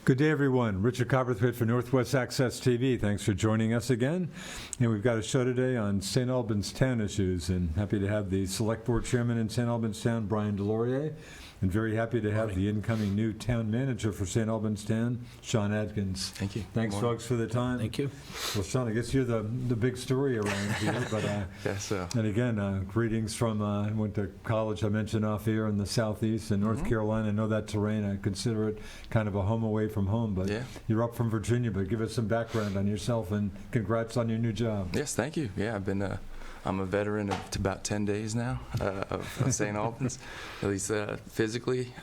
Good day, everyone. Richard Cowperthwait for Northwest Access TV. Thanks for joining us again. And we've got a show today on St. Albans Town issues, and happy to have the Select Board Chairman in St. Albans Town, Brian Delorier, and very happy to have the incoming new Town Manager for St. Albans Town, Sean Adkins. Thank you. Thanks, folks, for the time. Thank you. Well, Sean, I guess you're the big story around here, but Yes, and again, greetings from, I went to college, I mentioned off here in the southeast in North Carolina. I know that terrain. I consider it kind of a home away from home, but you're up from Virginia, but give us some background on yourself and congrats on your new job. Yes, thank you. Yeah, I'm a veteran of about 10 days now of St. Albans, at least physically.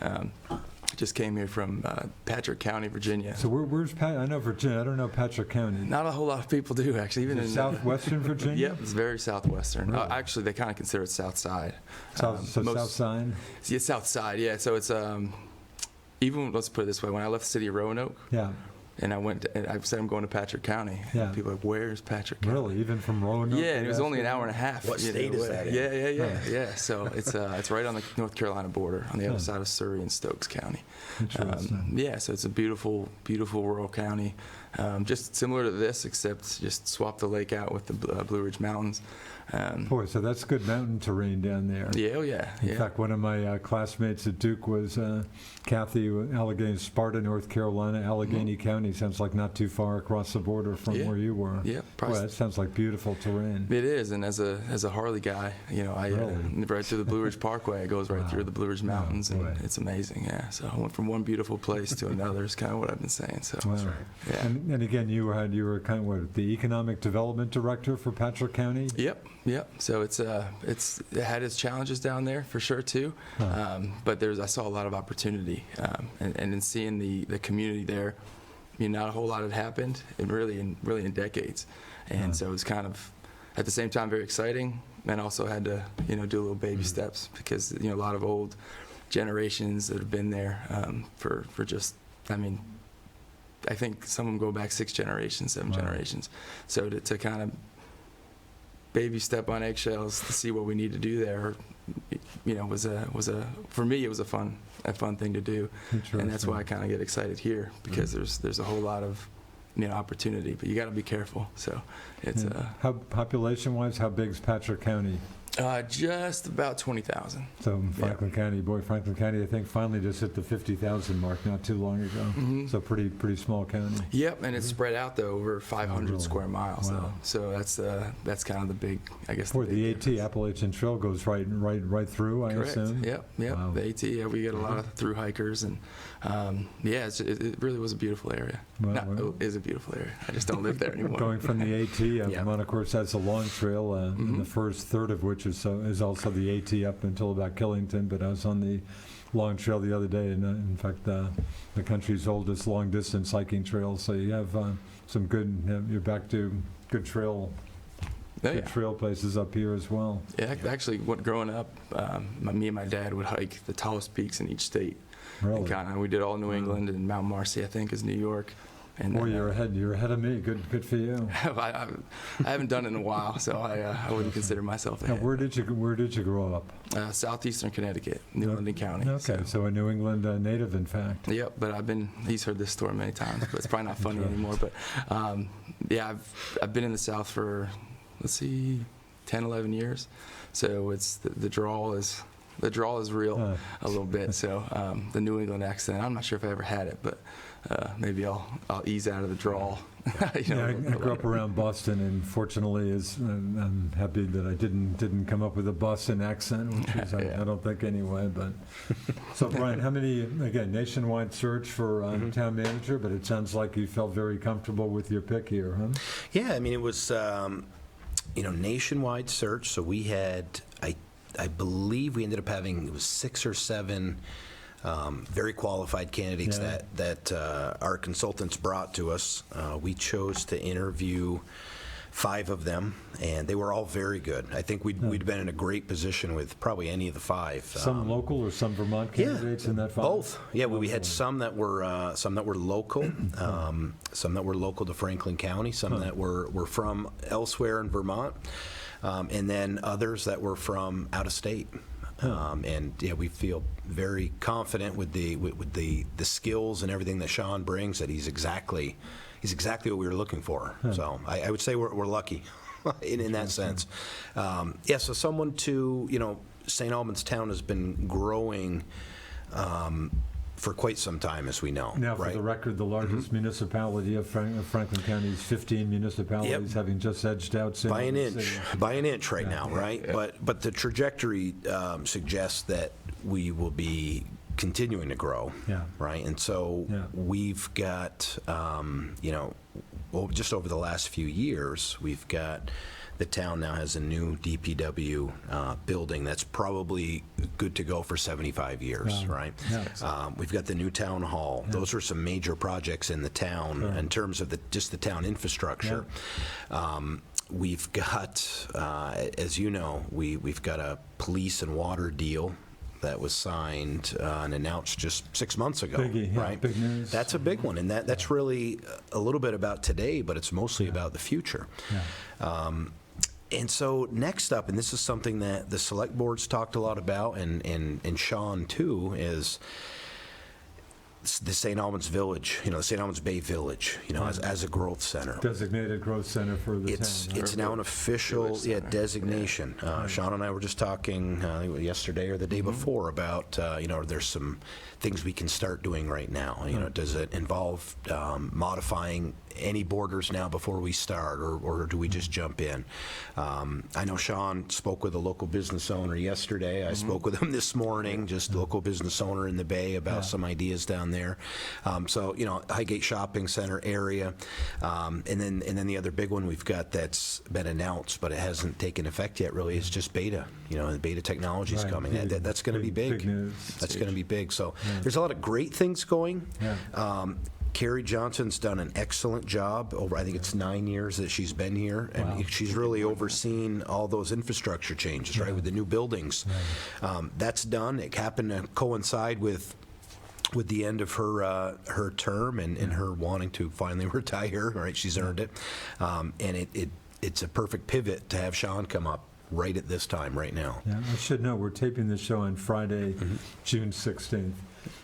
Just came here from Patrick County, Virginia. So where's I know Virginia. I don't know Patrick County. Not a whole lot of people do, actually. Even in southwestern Virginia? Yep, it's very southwestern. Really? Actually, they kind of consider it south side. South side? Yeah, south side, yeah. So it's, even, let's put it this way, when I left the city of Roanoke, and I said I'm going to Patrick County. Yeah. People are like, where's Patrick County? Really? Even from Roanoke? Yeah, and it was only an hour and a half. What state is that in? Yeah. So it's right on the North Carolina border, on the other side of Surrey and Stokes County. Interesting. So it's a beautiful, beautiful rural county. Just similar to this, except just swap the lake out with the Blue Ridge Mountains. Boy, so that's good mountain terrain down there. Yeah, In fact, one of my classmates at Duke was Kathy, Allegheny, Sparta, North Carolina. Allegheny County sounds like not too far across the border from where you were. Yeah, boy, that sounds like beautiful terrain. It is, and as a Harley guy, I right through the Blue Ridge Parkway. It goes right through the Blue Ridge Mountains, and it's amazing. Yeah, so I went from one beautiful place to another. Is kind of what I've been saying. So, yeah. And again, you were kind of what, the Economic Development Director for Patrick County. Yep. So it had its challenges down there for sure too, but I saw a lot of opportunity, and in seeing the community there, not a whole lot had happened, and really in decades, and so it was kind of at the same time very exciting, and also had to do little baby steps because a lot of old generations that have been there for just I think some of them go back 6 generations, 7 generations, so to kind of baby step on eggshells to see what we need to do there, was for me it was a fun thing to do, and that's why I kind of get excited here because there's a whole lot of opportunity, but you got to be careful. So it's how population-wise, how big is Patrick County? Just about 20,000. So Franklin County, I think finally just hit the 50,000 mark not too long ago. So pretty small county. Yep, and it's spread out though over 500 square miles. Wow. So that's kind of the big, I guess. The AT Appalachian Trail goes right through. I assume. Yep. Wow. The AT. Yeah, we get a lot of through hikers, and it really was a beautiful area. It is a beautiful area. I just don't live there anymore. Going from the AT, Vermont, of course, has a long trail, and the first third of which is also the AT up until about Killington, but I was on the long trail the other day, and in fact the country's oldest long distance hiking trail, so you have some good, you're back to good trail trail places up here as well. Yeah, actually growing up, me and my dad would hike the tallest peaks in each state. Really? And we did all New England, and Mount Marcy I think is New York. And you're ahead of me. Good for you. I haven't done it in a while, so I wouldn't consider myself ahead. Now, where did you grow up? Southeastern Connecticut, New London County. Okay, so a New England native, in fact. Yep, but he's heard this story many times, but it's probably not funny anymore. But I've been in the South for 10, 11 years, so it's the drawl is real a little bit. So the New England accent, I'm not sure if I ever had it, but maybe I'll ease out of the drawl. I grew up around Boston, and fortunately, I'm happy that I didn't come up with a Boston accent, which is I don't think anyway. But so Brian, how many nationwide search for town manager? But it sounds like you felt very comfortable with your pick here, huh? Yeah, it was nationwide search. So we had I believe we ended up having 6 or 7 very qualified candidates that our consultants brought to us. We chose to interview 5 of them, and they were all very good. I think we'd been in a great position with probably any of the 5. Some local or some Vermont candidates in that 5? Both. Yeah, we had some that were local, some that were local to Franklin County, some that were from elsewhere in Vermont, and then others that were from out of state. And yeah, we feel very confident with the skills and everything that Sean brings, that he's exactly what we were looking for. So I would say we're lucky in that sense. Yeah, so someone to, St. Albans Town has been growing for quite some time, as we know. Now, for right? the record, the largest municipality of Franklin County's 15 municipalities, having just edged out St. By an Albans inch, City. by an inch right now, right? Yeah. But the trajectory suggests that we will be continuing to grow, right? And so we've got, just over the last few years, we've got, the town now has a new DPW building that's probably good to go for 75 years, right? Yeah. We've got the new town hall. Those are some major projects in the town in terms of just the town infrastructure. We've got, as you know, we've got a police and water deal that was signed and announced just 6 months ago, Biggie, right? Big news. That's a big one, and that's really a little bit about today, but it's mostly about the future. And so next up, and this is something that the select board's talked a lot about, and Sean too, is the St. Albans Village, the St. Albans Bay Village, as a growth center. Designated growth center for the town. It's now an official designation. Sean and I were just talking yesterday or the day before about, there's some things we can start doing right now. Does it involve modifying any borders now before we start, or do we just jump in? I know Sean spoke with a local business owner yesterday. I spoke with him this morning, just local business owner in the Bay, about some ideas down there. So, Highgate Shopping Center area. And then the other big one we've got that's been announced, but it hasn't taken effect yet really, is just beta. The beta technology is coming. That's going to be big. Big news. That's going to be big. So there's a lot of great things going. Carrie Johnson's done an excellent job over, I think it's 9 years that she's been here, and she's really overseen all those infrastructure changes, right, with the new buildings. That's done. It happened to coincide with the end of her term and her wanting to finally retire, right? She's earned it. And it's a perfect pivot to have Sean come up right at this time, right now. Yeah, I should know, we're taping this show on Friday, June 16th.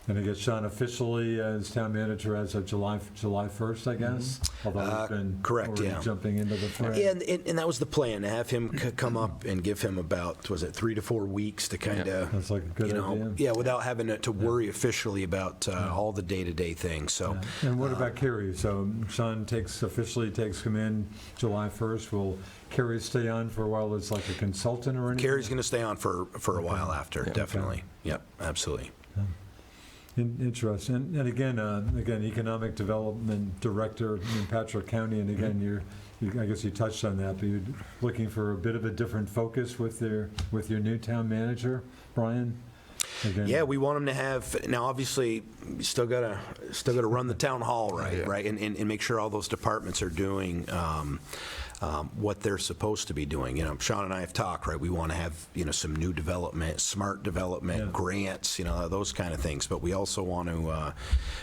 And I guess Sean officially as town manager as of July 1st, I guess? Although he's been correct, already jumping into the fray. Yeah, and that was the plan, to have him come up and give him about, 3 to 4 weeks to kind of, That's like a good idea. without having to worry officially about all the day-to-day things. So, And what about Carrie? So Sean officially takes him in July 1st. Will Carrie stay on for a while as like a consultant or anything? Carrie's going to stay on for a while after, definitely. Yep, absolutely. Interesting. And again, Economic Development Director in Patrick County, and again, I guess you touched on that, but you're looking for a bit of a different focus with your new town manager, Brian? Again. Yeah, we want them to have, now obviously, you still gotta run the town hall right, and make sure all those departments are doing what they're supposed to be doing. Sean and I have talked, right? We want to have, some new development, smart development, grants, those kind of things. But we also want to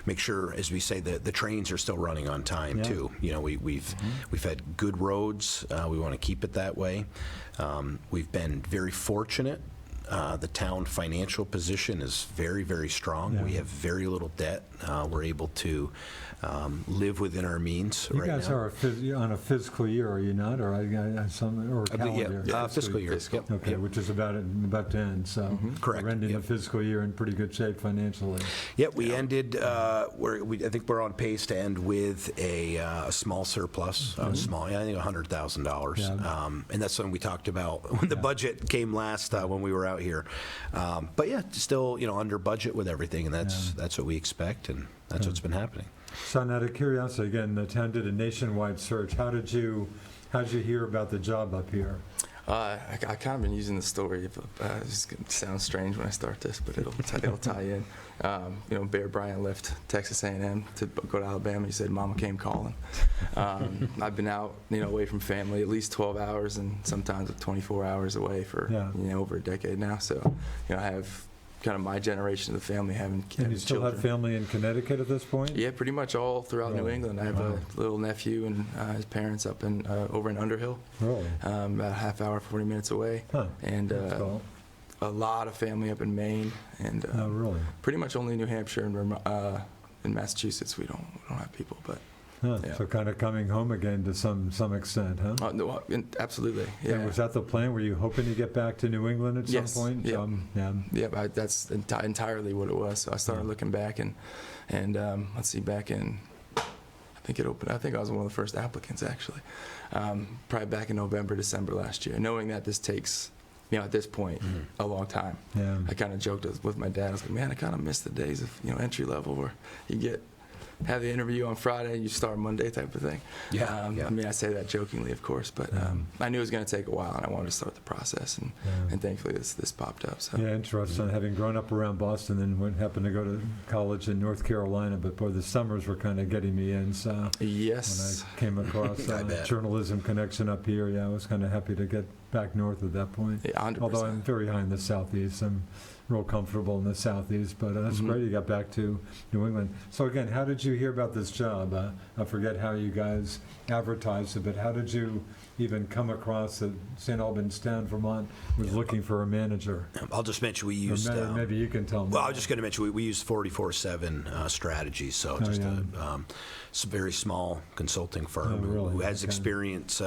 make sure, as we say, that the trains are still running on time too. We've had good roads. We want to keep it that way. We've been very fortunate. The town financial position is very, very strong. We have very little debt. We're able to live within our means right now. You guys are on a fiscal year, are you not? Or calendar? Fiscal year. Yep. Okay, which is about to end. So Correct. We're ending the fiscal year in pretty good shape financially. Yeah, we ended. I think we're on pace to end with a small surplus. Small, I think $100,000. And that's something we talked about when the budget came last when we were out here. But yeah, still under budget with everything, and that's what we expect, and that's what's been happening. So, out of curiosity, again, the town did a nationwide search. How did you hear about the job up here? I kind of been using the story. It's going to sound strange when I start this, but it'll tie in. Bear Bryant left Texas A&M to go to Alabama. He said, "Mama came calling." I've been out, away from family at least 12 hours, and sometimes 24 hours away for over a decade now. So, I have kind of my generation of the family having And you still have family in Connecticut at this point? Yeah, pretty much all throughout New England. I have a little nephew and his parents up over in Underhill. Really? About a half hour, 40 minutes away. Huh. And That's cool. a lot of family up in Maine, and Oh, really? pretty much only New Hampshire and Vermont, in Massachusetts we don't have people, but Huh, Yeah. so kind of coming home again to some extent, huh? no, absolutely. Yeah. And was that the plan? Were you hoping to get back to New England at Yes, some point? yeah. Yeah. Yeah, that's entirely what it was. So I started looking back, and let's see, back in, I think it opened. I think I was one of the first applicants actually, probably back in November, December last year. Knowing that this takes, at this point, a long time. Yeah. I kind of joked with my dad. I was like, man, I kind of miss the days of entry level where you have the interview on Friday and you start Monday type of thing. Yeah, yeah. I mean, I say that jokingly, of course, but I knew it was going to take a while, and I wanted to start the process, and thankfully this popped up. So. Yeah, interesting. Having grown up around Boston, then happened to go to college in North Carolina, but boy, the summers were kind of getting me in. So Yes. when I came across I bet. journalism connection up here, yeah, I was kind of happy to get back north at that point. Yeah, 100%. Although I'm very high in the southeast, I'm real comfortable in the southeast, but that's great you got back to New England. So again, how did you hear about this job? I forget how you guys advertised it, but how did you even come across that St. Albans Town, Vermont was looking for a manager? I'll just mention we Or used. maybe you can tell me. Well, I was just going to mention we used 44/7 strategies, so just it's a very small consulting firm Oh, really? who has Okay. experience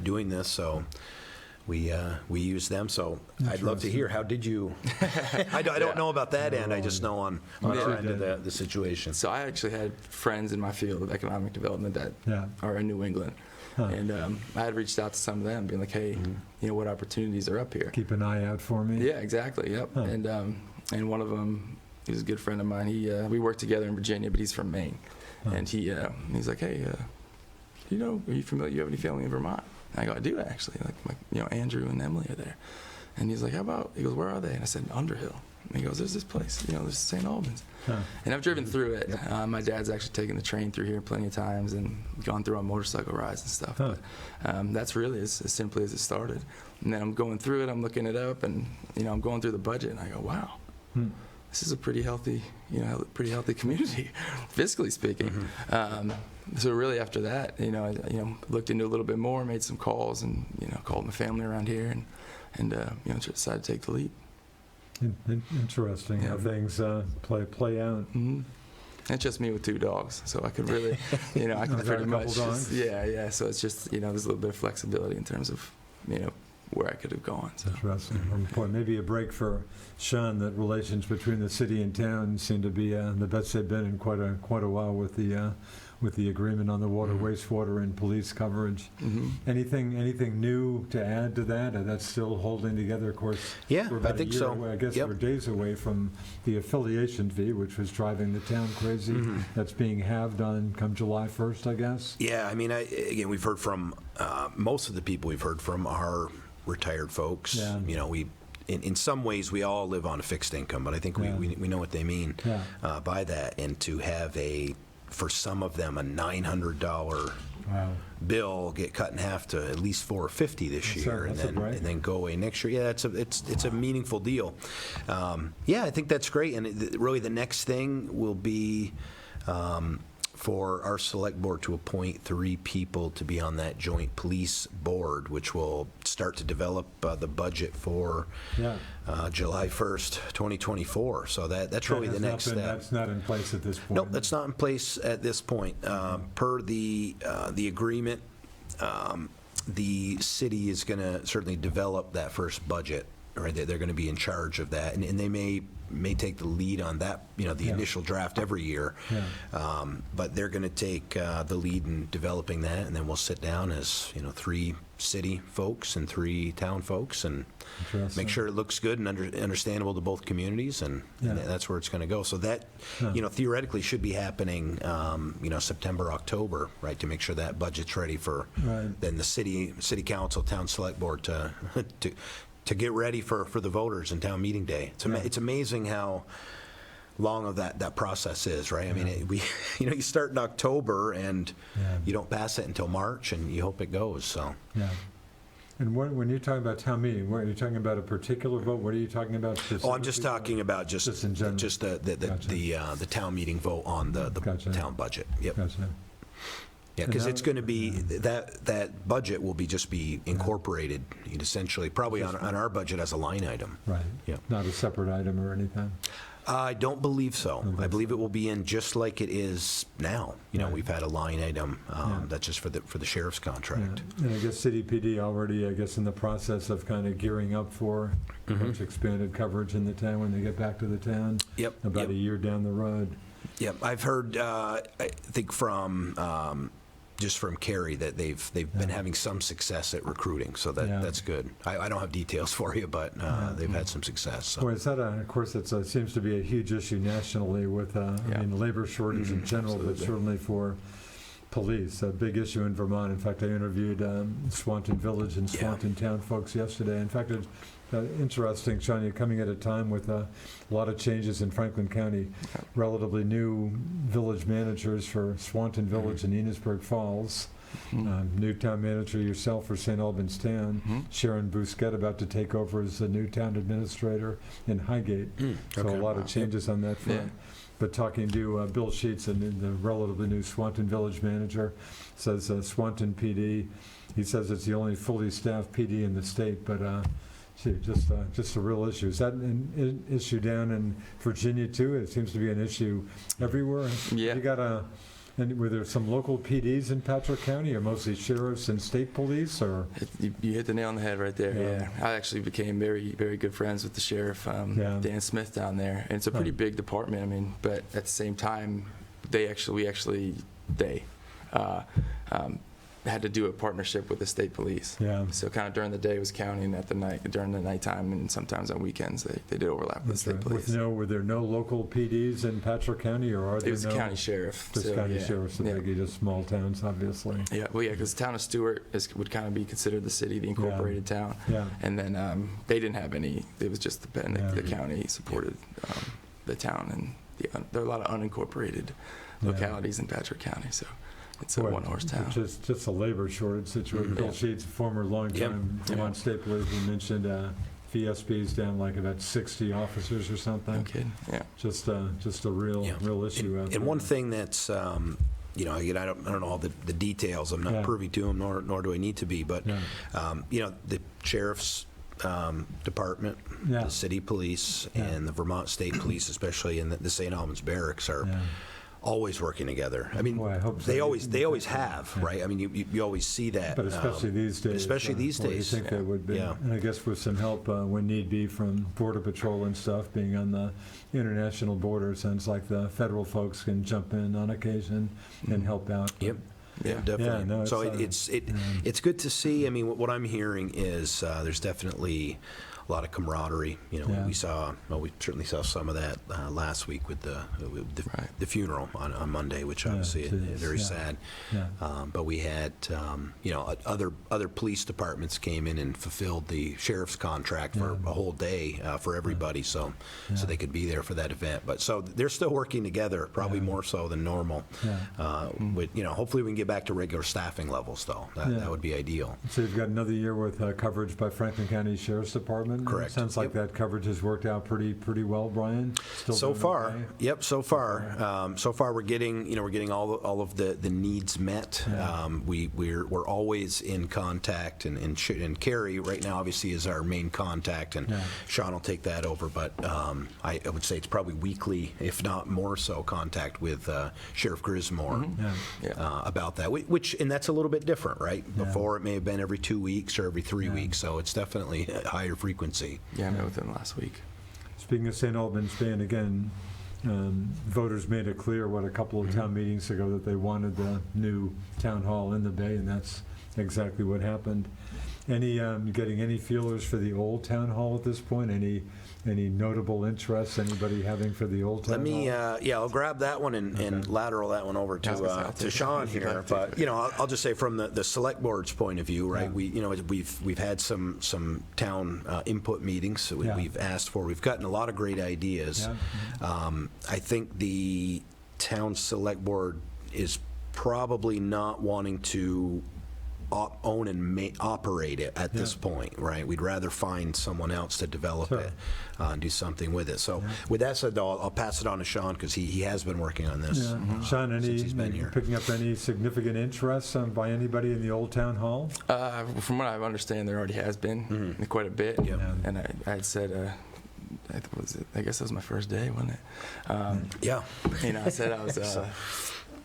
doing this. So we use them. So I'd love to hear, how did you? I don't know about that end. I just know on our end of the situation. So I actually had friends in my field of economic development that Yeah. are in New England. Huh. And I had reached out to some of them, being like, hey, what opportunities are up here? Keep an eye out for me. Yeah, exactly. Yep. Huh. And one of them, he was a good friend of mine. We worked together in Virginia, but he's from Maine. Huh. And he's like, hey, are you familiar? You have any family in Vermont? And I go, I do actually. Like Andrew and Emily are there. And he's like, he goes, where are they? And I said, Underhill. And he goes, there's this place, there's St. Albans. Huh. And I've driven through it. My dad's actually taken the train through here plenty of times and gone through on motorcycle rides and stuff. Huh. But that's really as simply as it started. And then I'm going through it, I'm looking it up, and I'm going through the budget, and I go, wow, this is a pretty healthy, community, fiscally speaking. So really after that, I looked into it a little bit more, made some calls, and called my family around here, and decided to take the leap. Interesting how things play out. Mm-hmm. It's just me with 2 dogs, so I could really, I could Got pretty a couple much, dogs? yeah. So it's just, there's a little bit of flexibility in terms of, where I could have gone. So. Interesting. Boy, maybe a break for Sean. That relations between the city and town seem to be the best they've been in quite a while with the agreement on the water, wastewater, and police coverage. Anything new to add to that? That's still holding together, of course. Yeah, we're about I think a year so. away. I guess Yep. we're days away from the affiliation fee, which was driving the town crazy. That's being halved on come July 1st, I guess. Yeah, I mean, again, we've heard from most of the people we've heard from are retired folks. Yeah. In some ways, we all live on a fixed income, but I think Yeah. we know what they mean Yeah. by that. And to have for some of them, a $900 Wow. bill get cut in half to at least $450 this year, That's a break. and then go away next year. Yeah, it's a meaningful deal. Yeah, I think that's great. And really, the next thing will be for our select board to appoint 3 people to be on that joint police board, which will start to develop the budget for Yeah. July 1st, 2024. So that's really That the has next not been- step. That's not in place at this point. Nope, that's not in place at this point. Per the agreement, the city is going to certainly develop that first budget, right? They're going to be in charge of that, and they may take the lead on that, the initial draft every year. Yeah. But they're going to take the lead in developing that, and then we'll sit down as 3 city folks and 3 town folks and Interesting. make sure it looks good and understandable to both communities, and that's where it's going to go. So that, theoretically should be happening, September, October, right, to make sure that budget's ready for Right. then the city council, town select board to get ready for the voters and town meeting day. It's amazing how long of that process is, right? I mean, you start in October and you don't pass it until March, and you hope it goes. So. Yeah. And when you're talking about town meeting, what, are you talking about a particular vote? What are you talking about specifically? Oh, I'm just talking about just in general. the town meeting vote on the Gotcha. town budget. Yep. Gotcha. Yeah, because it's going to be, that budget will just be incorporated, essentially, probably on our budget as a line item. Right. Yeah. Not a separate item or anything. I don't believe so. I believe it will be in just like it is now. Right. We've had a line item that's just for the sheriff's contract. Yeah. And I guess City PD already, I guess, in the process of kind of gearing up for much expanded coverage in the town when they get back to the town. Yep. About yep. a year down the road. Yep. I've heard, I think from just from Kerry that they've been having some success at recruiting, so that's good. I don't have details for you, but they've had some success. So. Well, of course, it seems to be a huge issue nationally with, I mean, labor shortage in general, but certainly for police, a big issue in Vermont. In fact, I interviewed Swanton Village and Swanton Town folks yesterday. In fact, it's interesting, Sean, you're coming at a time with a lot of changes in Franklin County, relatively new village managers for Swanton Village and Enosburg Falls, new town manager yourself for St. Albans Town, Sharon Bousquet about to take over as the new town administrator in Highgate. So a lot of changes on that front. Yeah. But talking to Bill Sheets, and the relatively new Swanton Village manager, says Swanton PD, he says it's the only fully staffed PD in the state, but just a real issue. Is that an issue down in Virginia too? It seems to be an issue everywhere. Yeah. You got and were there some local PDs in Patrick County, or mostly sheriffs and state police, or? You hit the nail on the head right there. Yeah. I actually became very, very good friends with the sheriff, Dan Smith down there, and it's a pretty big department. I mean, but at the same time, they had to do a partnership with the state police. Yeah. So kind of during the day was county, and during the nighttime, and sometimes on weekends they did overlap with the state police. Were there no local PDs in Patrick County, or are there? It was the county sheriff. Just county sheriffs, the biggie, just small towns, obviously. Yeah, well, because the town of Stewart would kind of be considered the city, the incorporated town. Yeah. And then they didn't have any. It was just the county supported the town, and there are a lot of unincorporated localities in Patrick County. So. It's a one-horse town. Just a labor shortage situation. Bill Sheets, former long-time Vermont State Police, mentioned VSB's down like about 60 officers or something. No kidding. Yeah. Just a real issue out there. And one thing that's, again, I don't know all the details. I'm not privy to them, nor do I need to be. But the sheriff's department, the city police, and the Vermont State Police, especially in the St. Albans barracks, are always working together. I mean, I hope so. they always have, right? I mean, you always see that. But especially these days. You think they would be. Yeah. And I guess with some help when need be from Border Patrol and stuff, being on the international border, sounds like the federal folks can jump in on occasion and help out. Yep. Yeah, definitely. No, so it's good to see. I mean, what I'm hearing is there's definitely a lot of camaraderie. We certainly saw some of that last week with the funeral on Monday, which obviously is very sad. Yeah. But we had other police departments came in and fulfilled the sheriff's contract for a whole day for everybody, so they could be there for that event. But so they're still working together, probably more so than normal. Hopefully we can get back to regular staffing levels, though. That would be ideal. So you've got another year with coverage by Franklin County Sheriff's Department. Correct. It sounds like that coverage has worked out pretty well, Brian. So far, okay? Yep. So far, we're getting all of the needs met. Yeah. We're always in contact, and Carrie right now obviously is our main contact, and Sean will take that over. But I would say it's probably weekly, if not more so, contact with Sheriff Grismore about that. And that's a little bit different, right? Yeah. Before it may have been every 2 weeks or every 3 weeks, so it's definitely a higher frequency. Yeah, I met with him last week. Speaking of St. Albans Day, and again, voters made it clear, a couple of town meetings ago, that they wanted the new town hall in the Bay, and that's exactly what happened. Getting any feelers for the old town hall at this point? Any notable interests anybody having for the old town hall? I'll grab that one and lateral that one over to Sean here. But I'll just say from the select board's point of view, right? We've had some town input meetings that we've asked for. We've gotten a lot of great ideas. Yeah. I think the town select board is probably not wanting to own and operate it at this point, right? We'd rather find someone else to develop it and do something with it. So with that said, though, I'll pass it on to Sean because he has been working on this Sean, since he's been here. picking up any significant interest by anybody in the old town hall? From what I understand, there already has been quite a bit. Yep. And I had said, I guess that was my first day, wasn't it? Yeah. I said I was, I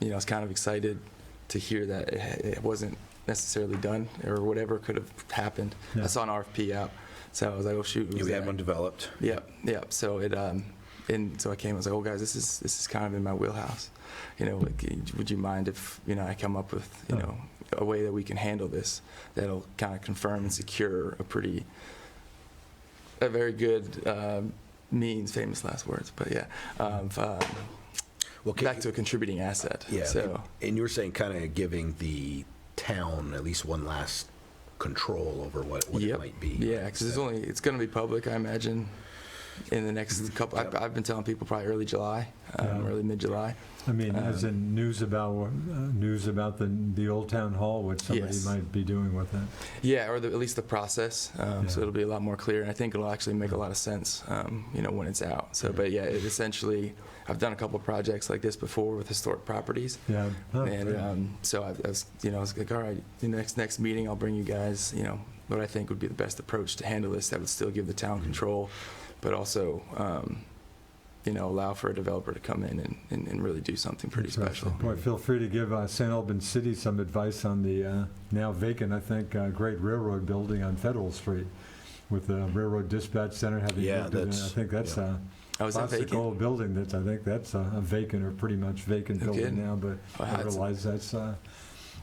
was kind of excited to hear that it wasn't necessarily done or whatever could have happened. Yeah. I saw an RFP out, so I was like, oh shoot. We had one developed. Yep. So and so I came. I was like, oh guys, this is kind of in my wheelhouse. Like, would you mind if I come up with a way that we can handle this that'll kind of confirm and secure a very good means, famous last words, but back to a contributing asset. Yeah. So And you were saying kind of giving the town at least one last control over what it might be. Yeah, because it's going to be public, I imagine, in the next couple. I've been telling people probably early July, early mid-July. I mean, as in news about the old town hall, what somebody might be doing with it. Yeah, or at least the process. So it'll be a lot more clear, and I think it'll actually make a lot of sense, when it's out. So, but essentially, I've done a couple of projects like this before with historic properties. Yeah. So I was like, all right, the next meeting, I'll bring you guys, what I think would be the best approach to handle this that would still give the town control, but also, allow for a developer to come in and really do something pretty special. Boy, feel free to give St. Albans City some advice on the now vacant, I think, great railroad building on Federal Street with the Railroad Dispatch Center having looked at it. I think that's a classic old building. I think that's a vacant or pretty much vacant building now, but I realize that's...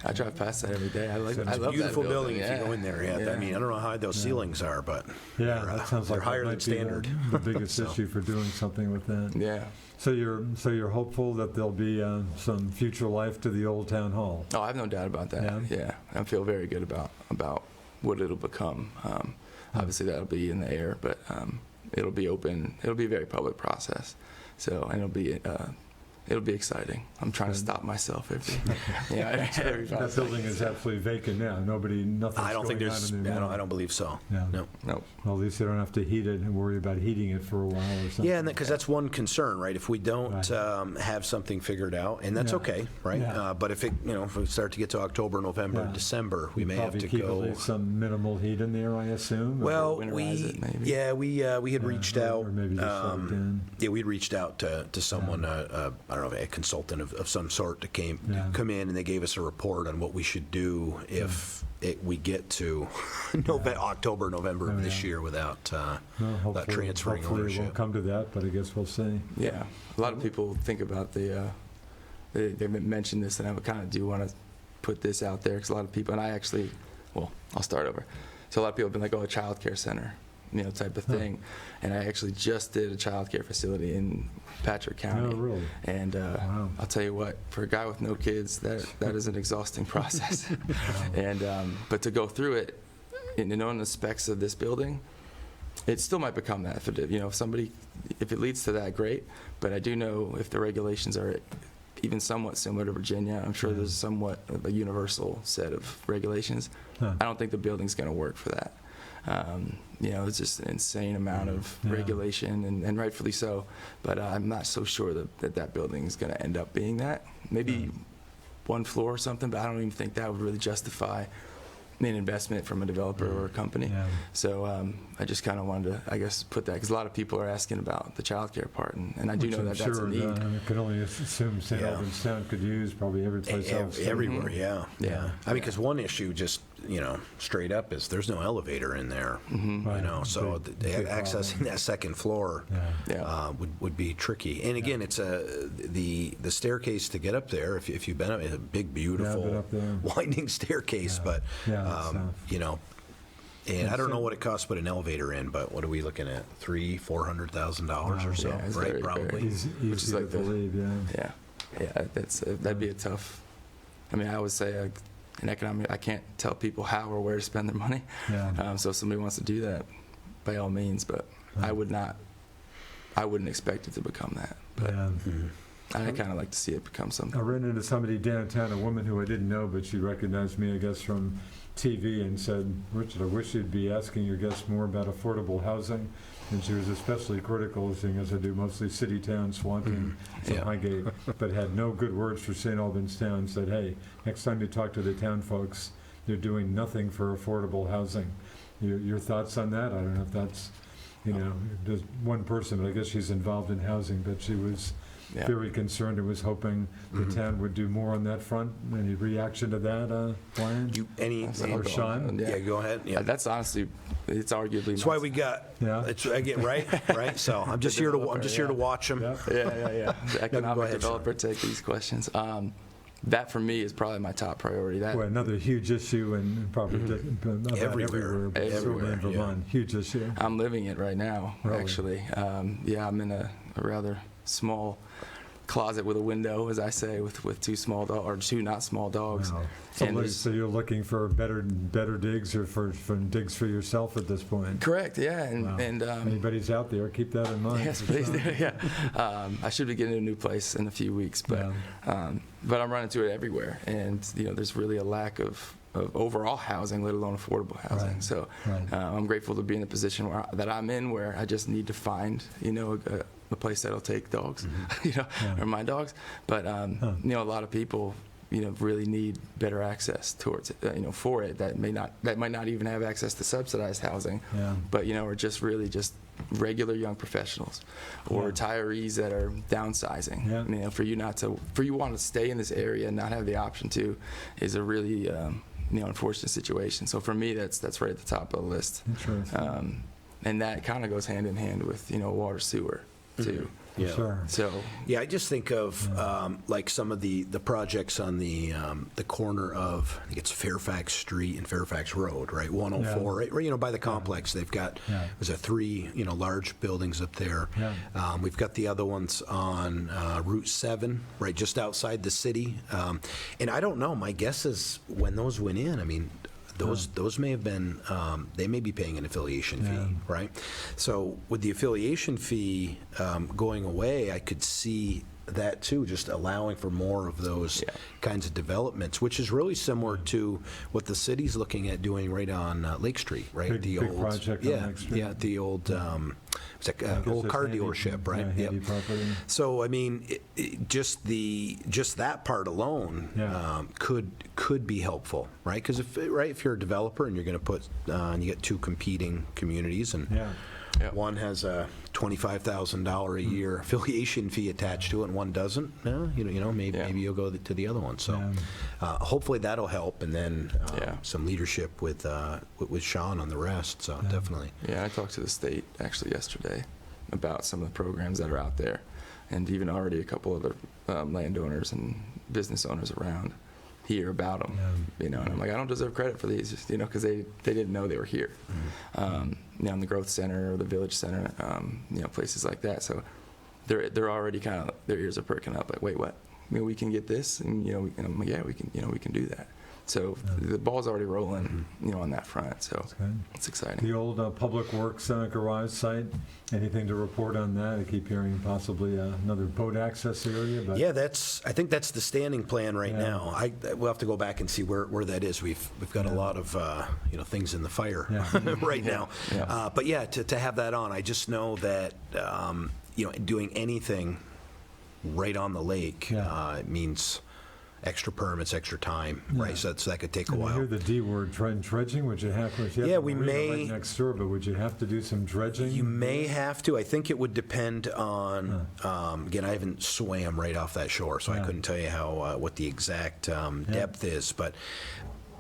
I drive past that every day. I love it's a beautiful that building if you go in there. Yeah. I mean, I don't know how high those ceilings are, but that sounds like they're higher than standard. The biggest issue for doing something with that. Yeah. So you're hopeful that there'll be some future life to the old town hall. Oh, I have no doubt about that. Yeah. I feel very good about what it'll become. Obviously, that'll be in the air, but it'll be open. It'll be a very public process. So, and it'll be exciting. I'm trying to stop myself every That building is absolutely vacant now. Nothing's I don't think going there's. on in there. I don't believe so. No. Nope. Well, at least you don't have to heat it and worry about heating it for a while or something. Yeah, because that's one concern, right? If we don't have something figured out, and that's okay, right? Yeah. But if we start to get to October, November, December, we may have to keep go. At least some minimal heat in there, I assume. Well, we had reached out. Or maybe just locked in. Yeah, we'd reached out to someone, I don't know, a consultant of some sort to come in, and they gave us a report on what we should do if we get to October, November of this year without transferring hopefully ownership. It won't come to that, but I guess we'll see. Yeah, a lot of people think about they mentioned this, and I kind of do want to put this out there because a lot of people, and I actually, I'll start over. So a lot of people have been like, a child care center, type of thing. And I actually just did a child care facility in Patrick County. Oh, really? And I'll tell you what, for a guy with no kids, that is an exhausting process. And but to go through it, and knowing the specs of this building, it still might become that. If it leads to that, great. But I do know if the regulations are even somewhat similar to Virginia, I'm sure there's somewhat of a universal set of regulations. I don't think the building's going to work for that. It's just an insane amount of regulation, and rightfully so. But I'm not so sure that building is going to end up being that. Maybe one floor or something, but I don't even think that would really justify an investment from a developer or a company. Yeah. So I just kind of wanted to, I guess, put that, because a lot of people are asking about the child care part, and I do know that that's a need. I can only assume St. Albans Town could use probably every place else. Everywhere, yeah. I mean, because one issue just, straight up is there's no elevator in there, so accessing that second floor would be tricky. And again, it's the staircase to get up there, if you've been up, it's a big, beautiful, winding staircase, but and I don't know what it costs to put an elevator in, but what are we looking at? $300,000-$400,000 or so, right? Probably. Which is like believe, that'd be a tough. I mean, I would say in economics, I can't tell people how or where to spend their money. Yeah. So if somebody wants to do that, by all means, but I wouldn't expect it to become that. But I kind of like to see it become I something. ran into somebody downtown, a woman who I didn't know, but she recognized me, I guess, from TV, and said, "Richard, I wish you'd be asking your guests more about affordable housing." And she was especially critical, seeing as I do mostly city towns, Swanton, from Yeah. Highgate, but had no good words for St. Albans Town. Said, "Hey, next time you talk to the town folks, they're doing nothing for affordable housing." Your thoughts on that? I don't know if that's, just one person, but I guess she's involved in housing, but she was Yeah. very concerned and was hoping the town would do more on that front. Any reaction to that, Brian? Or Sean? Yeah, go ahead. Yeah. That's honestly, it's arguably. That's why we got. Yeah. It's again right. So I'm just here to watch them. Yeah. Yeah. The economic ahead, developer take these questions. That for me is probably my top priority. That Well, another huge issue, and probably about Everywhere. but certainly in Everywhere, Vermont, huge issue. I'm living it right now, Really? actually. I'm in a rather small closet with a window, as I say, with two small dogs, or two not small dogs. Wow. And there's- So you're looking for better digs, or for digs for yourself at this point? Correct, yeah. Wow. And Anybody's out there, keep that in mind. yes, please do. Yeah, I should be getting a new place in a few weeks, but I'm running into it everywhere, and there's really a lack of overall housing, let alone affordable housing. Right. So Right. I'm grateful to be in the position that I'm in, where I just need to find a place that'll take dogs, or my dogs. But a lot of people really need better access towards it, for it, that might not even have access to subsidized housing, Yeah. but are just really just regular young professionals or Yeah. retirees that are downsizing. Yeah. For you want to stay in this area and not have the option to is a really unfortunate situation. So for me, that's right at the top of the list. Interesting. And that kind of goes hand in hand with water, sewer too. For sure. So Yeah, I just think of like some of the projects on the corner of, I think it's Fairfax Street and Fairfax Road, right? 104, right by the complex. They've got there's 3 large buildings up there. Yeah. We've got the other ones on Route 7, right just outside the city. And I don't know. My guess is when those went in, I mean, those may have been, they may be paying an affiliation fee, right? So with the affiliation fee going away, I could see that too, just allowing for more of those kinds of developments, which is really similar to what the city's looking at doing right on Lake Street, right? Big project on Lake Street. Yeah, the old, it's like old it's car Handy- dealership, right? Yeah, Handy property. So I mean, just that part alone could be helpful, right? Because if you're a developer and you're going to put and you get 2 competing communities, and one has a $25,000 a year affiliation fee attached to it, and one doesn't, maybe you'll go to the other one. So hopefully that'll help, and then some leadership with Sean on the rest. So definitely. Yeah, I talked to the state actually yesterday about some of the programs that are out there, and even already a couple other landowners and business owners around here about them. And I'm like, I don't deserve credit for these, because they didn't know they were here. In the growth center or the village center, places like that. So they're already kind of, their ears are perking up. Like, wait, what? We can get this, and and I'm like, yeah, we can do that. So the ball's already rolling, on that front. So it's exciting. The old Public Works garage site, anything to report on that? I keep hearing possibly another boat access area. But Yeah, I think that's the standing plan right now. We'll have to go back and see where that is. We've got a lot of things in the fire right now. But to have that on, I just know that doing anything right on the lake it means extra permits, extra time, right? So that could take a I while. hear the D word, dredging. Would you have? We may right next door, but would you have to do some dredging? You may have to. I think it would depend on. Again, I haven't swam right off that shore, so I couldn't tell you what the exact depth is. But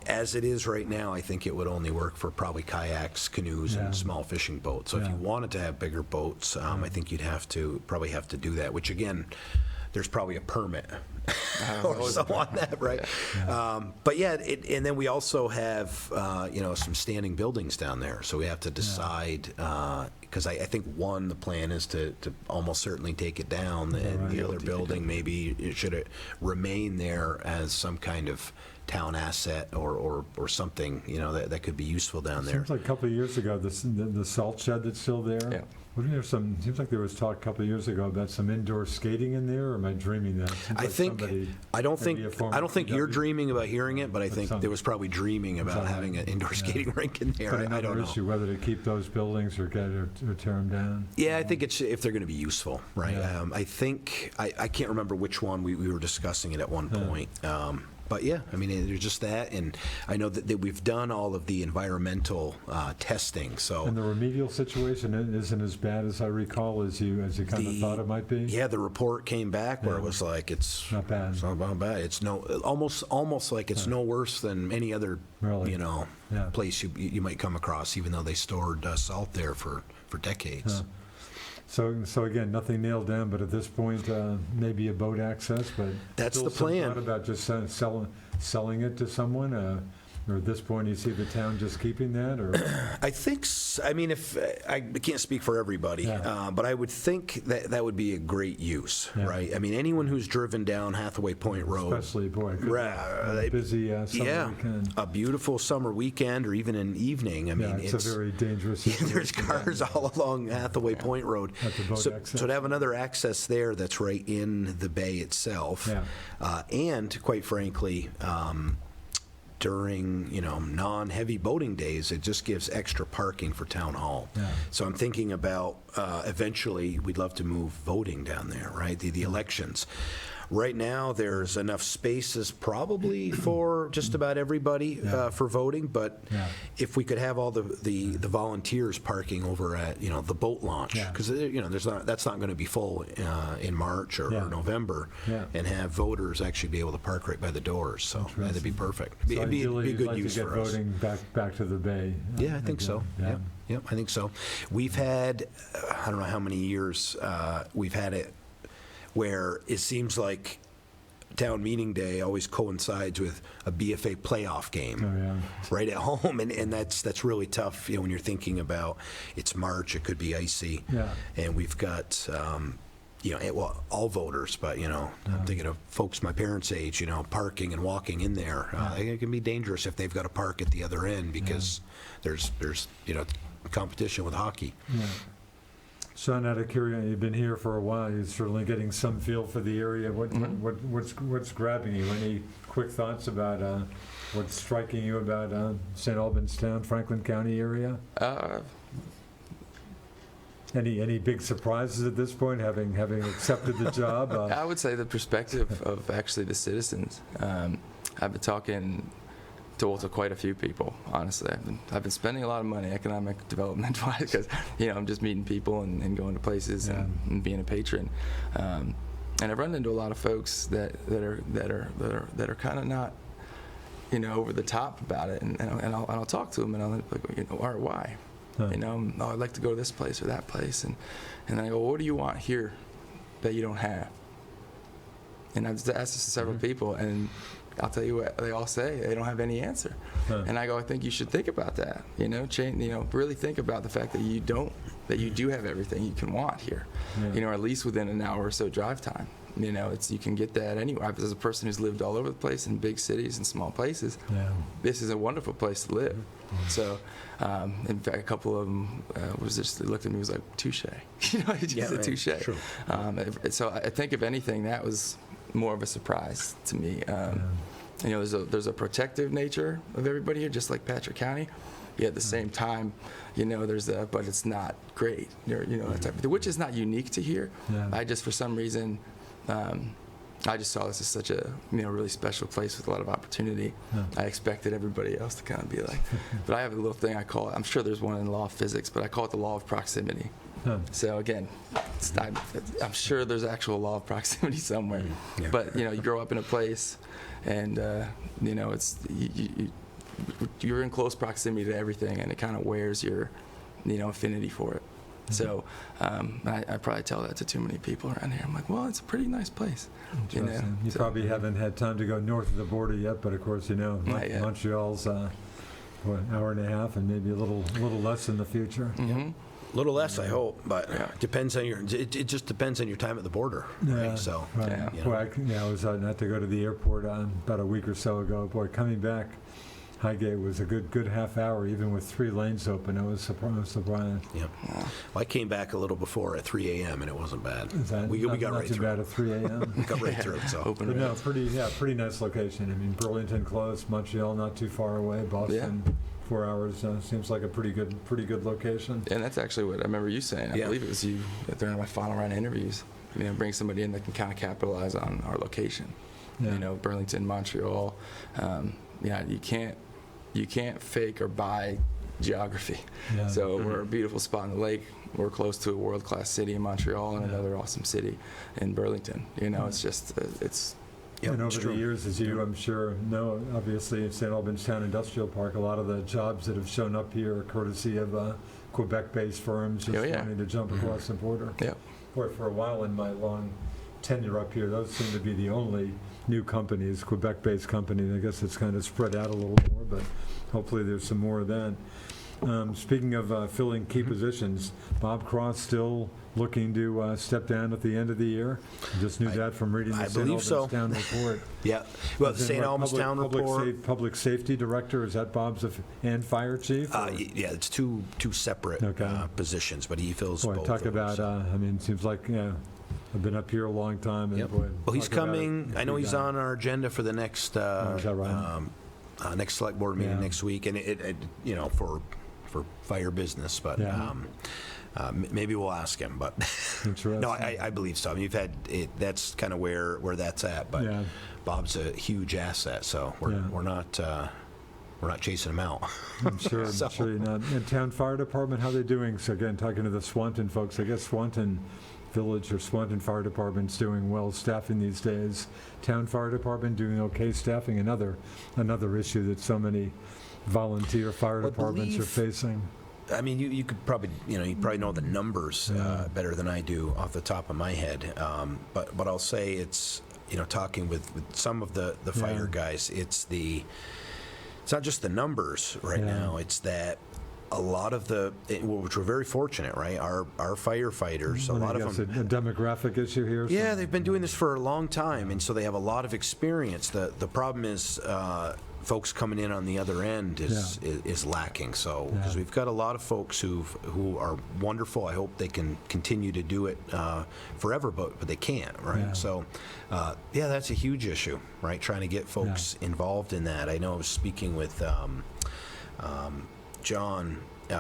as it is right now, I think it would only work for probably kayaks, canoes, and small fishing boats. So if you wanted to have bigger boats, I think you'd probably have to do that. Which again, there's probably a permit or so on that, right? But and then we also have some standing buildings down there, so we have to decide because I think, one, the plan is to almost certainly take it down, and the other building, maybe it should remain there as some kind of town asset or something, that could be useful down there. Seems like a couple of years ago, the salt shed that's still there. Yeah. Wasn't there seems like there was talk a couple of years ago about some indoor skating in there, or am I dreaming that? I don't think you're dreaming about hearing it, but I think there was probably dreaming about having an indoor skating rink in there. But I another don't know. issue, whether to keep those buildings or tear them down. Yeah, I think it's if they're going to be useful, right? Yeah. I think I can't remember which one we were discussing it at one point. But yeah, I mean, there's just that, and I know that we've done all of the environmental testing. So And the remedial situation isn't as bad as I recall as you kind of thought it might be. Yeah, the report came back where it was like it's not bad. It's not bad. It's almost like it's no worse than any other place you might come across, even though they stored salt there for decades. So again, nothing nailed down, but at this point, maybe a boat access, but that's still the plan. Some thought about just selling it to someone, or at this point, you see the town just keeping that, or I think. I mean, if I can't speak for everybody, but I would think that would be a great use, right? I mean, anyone who's driven down Hathaway Point Road, especially busy summer weekend. A beautiful summer weekend, or even an evening. I mean, it's a very dangerous. There's cars all along Hathaway Point Road, so to have another access there that's right in the bay itself, and quite frankly. During non-heavy boating days, it just gives extra parking for town hall. So I'm thinking about eventually we'd love to move voting down there, right? The elections. Right now, there's enough spaces probably for just about everybody for voting, but if we could have all the volunteers parking over at the boat launch, because that's not going to be full in March or November, and have voters actually be able to park right by the doors. So that'd be perfect. So It'd be a good use to get for us. voting back to the bay. Yeah, I think so. Yeah, I think so. We've had I don't know how many years we've had it where it seems like town meeting day always coincides with a BFA playoff game right at home, and that's really tough. When you're thinking about it's March, it could be icy, and we've got all voters, but I'm thinking of folks my parents' age, parking and walking in there. It can be dangerous if they've got to park at the other end because there's competition with hockey. Sean, out of curiosity, you've been here for a while. You're certainly getting some feel for the area. What's grabbing you? Any quick thoughts about what's striking you about St. Albans Town, Franklin County area? Any big surprises at this point, having accepted the job? I would say the perspective of actually the citizens. I've been talking to quite a few people, honestly. I've been spending a lot of money economic development wise because I'm just meeting people and going to places and being a patron. And I've run into a lot of folks that are kind of not over the top about it, and I'll talk to them and I'm like, why? I'd like to go to this place or that place, and I go, well, what do you want here that you don't have? And I've asked this to several people, and I'll tell you what they all say. They don't have any answer. And I go, I think you should think about that. Really think about the fact that you do have everything you can want here. Or at least within an hour or so drive time. You can get that anywhere. As a person who's lived all over the place in big cities and small places, this is a wonderful place to live. So, in fact, a couple of them they looked at me and was like, touche. Said touche. True. So I think if anything, that was more of a surprise to me. There's a protective nature of everybody here, just like Patrick County. Yet at the same time, but it's not great. That type of thing, which is not unique to here. I just, for some reason, I just saw this as such a really special place with a lot of opportunity. I expected everybody else to kind of be like, but I have a little thing I call it. I'm sure there's one in law of physics, but I call it the law of proximity. So again, I'm sure there's actual law of proximity somewhere. But you grow up in a place, and it's you're in close proximity to everything, and it kind of wears your affinity for it. So I probably tell that to too many people around here. I'm like, well, it's a pretty nice place. You probably haven't had time to go north of the border yet, but of course, Montreal's an hour and a half, and maybe a little less in the future. A little less, I hope, but Yeah. depends on it just depends on your time at the border, right? So, Right. Yeah. you know. Boy, I was not to go to the airport about a week or so ago. Boy, coming back, Highgate was a good half hour, even with 3 lanes open. I was surprised. Yeah. Well, I came back a little before at 3 a.m. and it wasn't bad. Is that We not got right too through. bad at 3 a.m.? We got right through it. So Open But no, roads. pretty nice location. I mean, Burlington close, Montreal not too far away, Boston 4 hours. Seems like a pretty good location. And that's actually what I remember you saying. I Yeah. believe it was you during my final round of interviews. Bring somebody in that can kind of capitalize on our location. Yeah. Burlington, Montreal. You can't fake or buy geography. Yeah. So we're a beautiful spot on the lake. We're close to a world-class city in Montreal and Yeah. another awesome city in Burlington. It's just it's Yep, And it's over the true. years, as you, I'm sure, know, obviously, at St. Albans Town Industrial Park, a lot of the jobs that have shown up here are courtesy of Quebec-based firms just Oh, yeah. wanting to jump across the border. yeah. Boy, for a while in my long tenure up here, those seem to be the only new companies, Quebec-based companies. I guess it's kind of spread out a little more, but hopefully there's some more of that. Speaking of filling key positions, Bob Cross still looking to step down at the end of the year? Just knew that from reading I the St. believe Albans so. Town report. Yeah. Well, the Is it St. what, Albans Town report. Public safety director, is that Bob's and fire chief? or- Yeah, it's two separate Okay. positions, but he fills Boy, both. talk of them, about, so. it seems like, I've been up here a long time. And Yep. boy, Well, he's talk about coming. it. I know he's on our agenda for the next is that right? next select board meeting Yeah. next week, and it for fire business, but Yeah. maybe we'll ask him. But Interesting. no, I believe so. I mean, you've had it. That's kind of where that's at. But Yeah. Bob's a huge asset, so we're not chasing him out. I'm sure, So- I'm sure you're not. And town fire department, how they doing? So again, talking to the Swanton folks, I guess Swanton Village or Swanton Fire Department's doing well staffing these days. Town fire department doing okay staffing, another issue that so many volunteer fire Well, I departments are believe- facing. I mean, you could probably, you probably know the numbers better than I do off the top of my head. But I'll say it's, talking with some of the fire guys, it's not just the numbers right Yeah. now. It's that a lot of which we're very fortunate, right? Our firefighters, a lot I of guess them. a demographic issue here. Yeah, they've been doing this for a long time, and so they have a lot of experience. The problem is folks coming in on the other end is lacking. So because we've got a lot of folks who are wonderful. I hope they can continue to do it forever, but they can't, right? Yeah. So that's a huge issue, right? Trying to get folks involved in that. I know I was speaking with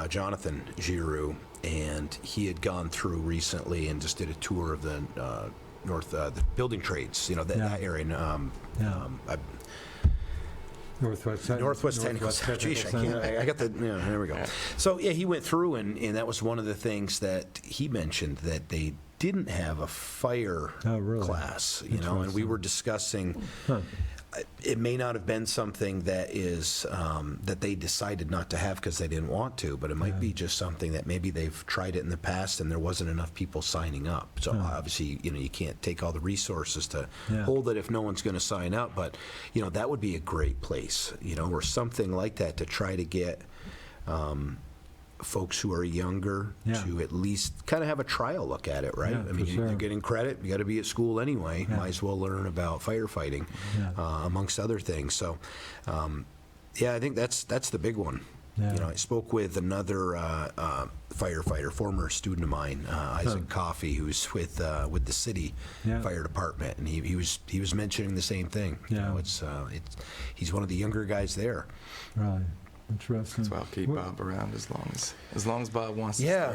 Jonathan Giroux, and he had gone through recently and just did a tour of the the building trades, that area. Northwest Technical Center. Geez, I got the. There we go. Yeah. So he went through, and that was one of the things that he mentioned, that they didn't have a fire class, and we Interesting. were discussing. It may not have been something that is that they decided not to have because they didn't want to, but it might be just something that maybe they've tried it in the past and there wasn't enough people signing up. So obviously, you can't take all the resources to hold it if no one's going to sign up. But that would be a great place, or something like that, to try to get folks who are younger to at least kind of have a trial look at it, right? Yeah, I mean, for sure. you're getting credit. You got to be at school anyway. Yeah. Might as well learn about firefighting, amongst other things. So, I think that's the big one. Yeah. I spoke with another firefighter, former student of mine, Isaac Coffey, who's with the city fire department, and he was mentioning the same thing. Yeah. He's one of the younger guys there. Right. Interesting. So I'll keep Bob around as long as Bob wants to Yeah.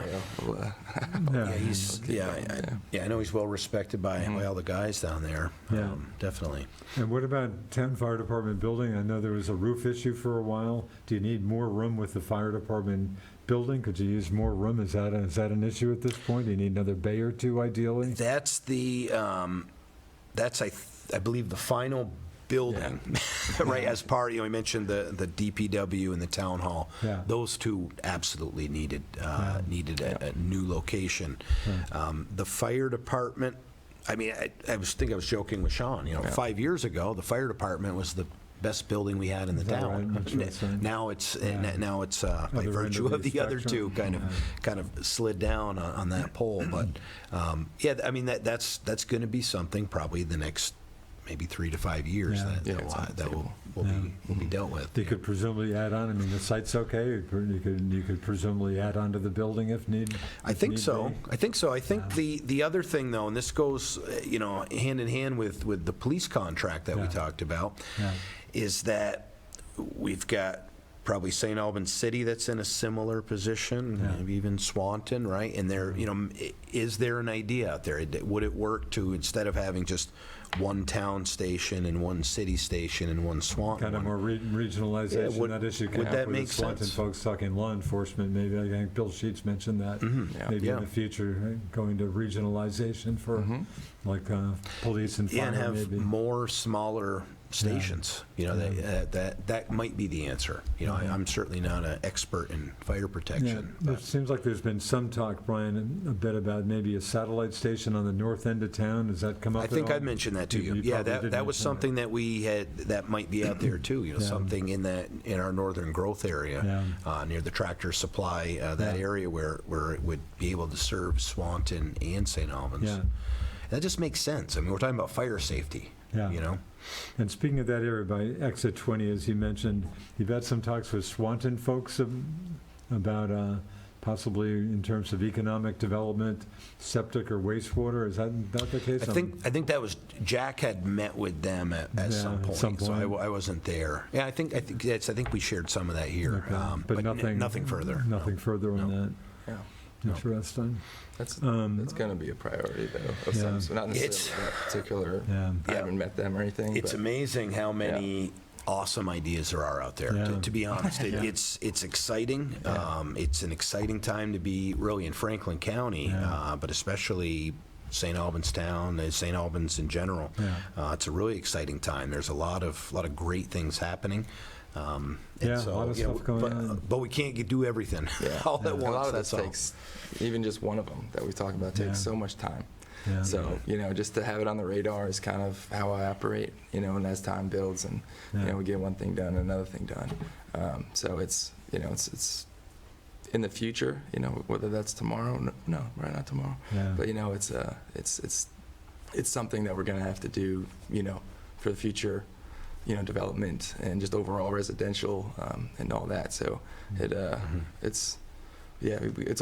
stay. I know he's well respected by all the guys down there. Yeah. Definitely. And what about town fire department building? I know there was a roof issue for a while. Do you need more room with the fire department building? Could you use more room? Is that an issue at this point? Do you need another bay or two, ideally? That's I believe the final building, right? As part, we mentioned the DPW and the town hall. Yeah. Those two absolutely needed a new location. The fire department. I mean, I was joking with Sean. 5 years ago, the fire department was the best building we had in the Is that right? town. That's right, son. Now it's by Other end virtue of of the the other two spectrum. kind of slid down on that pole. But yeah, I mean that's going to be something probably the next maybe 3 to 5 years Yeah. that will be dealt with. You could presumably add on, I mean, the site's okay, you could presumably add on to the building if need. I if think need so. be. I think so. I think the other thing, though, and this goes, hand in hand with the police contract that we Yeah. talked about, Yeah. is that we've got probably St. Albans City that's in a similar position, Yeah. maybe even Swanton, right? And there, is there an idea out there? Would it work to, instead of having just one town station and one city station and one Swanton Kind of one, more regionalization, Yeah, would- that issue would came that up with make the Swanton sense? folks talking law enforcement, maybe, I think Bill Sheets mentioned that. Yeah. Maybe in Yeah. the future, going to regionalization for, like, police and and fire, have maybe. more smaller stations. That might be the answer. I'm certainly not an expert in fire Yeah, protection. it but seems like there's been some talk, Brian, a bit about maybe a satellite station on the north end of town. Does that come up I at think all? I'd mentioned that to you. You Yeah, probably did that was mention something that we had, that might be out there too. Yeah. Something in our northern growth area, near the Tractor Supply, that Yeah. area where it would be able to serve Swanton and St. Albans. Yeah. That just makes sense. I mean, we're talking about fire safety. Yeah. And speaking of that area by Exit 20, as you mentioned, you've had some talks with Swanton folks about possibly in terms of economic development, septic or wastewater. Is that the case? I think that was Jack had met with them at some point. So I wasn't there. Yeah, I think we shared some of that here, Okay. But nothing further. Nothing further on that. Yeah. Interesting. That's going to be a priority, though, of Yeah. some, so not necessarily It's- that particular, Yeah. I haven't met them or anything. It's but amazing how many awesome ideas there are out there. Yeah. To be honest, it's exciting. It's an exciting time to be really in Franklin County, but especially St. Albans Town, St. Albans in general. Yeah. It's a really exciting time. There's a lot of great things happening. And Yeah, a lot of stuff going on. But we can't do everything all at A once. lot of that that's all. takes, even just one of them that we talked about, takes Yeah. so much time. Yeah. So, just to have it on the radar is kind of how I operate, and as time builds and, Yeah. we get one thing done, another thing done. So it's in the future, whether that's tomorrow, no, right, not tomorrow. Yeah. But, it's something that we're going to have to do, for the future, development and just overall residential, and all that. So it's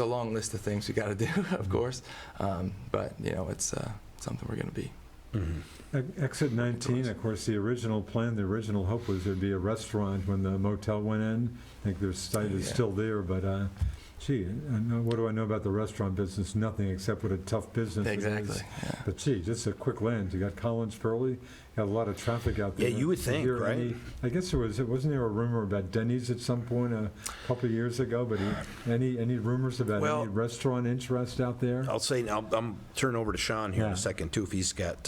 a long list of things we got to do, of course. But it's something we're going to be. Exit 19, of course, the original plan, the original hope was there'd be a restaurant when the motel went in. I think their site is Yeah. still there, but what do I know about the restaurant business? Nothing except what a tough business it Exactly. is. Yeah. But just a quick lens. You got Collins Pearly, got a lot of traffic out there. Yeah, you would Did think, hear right? I guess wasn't there a rumor about Denny's at some point a couple of years ago? But any rumors about any restaurant interest out there? I'll say I'm turn over to Sean here in Yeah. a second too if he's got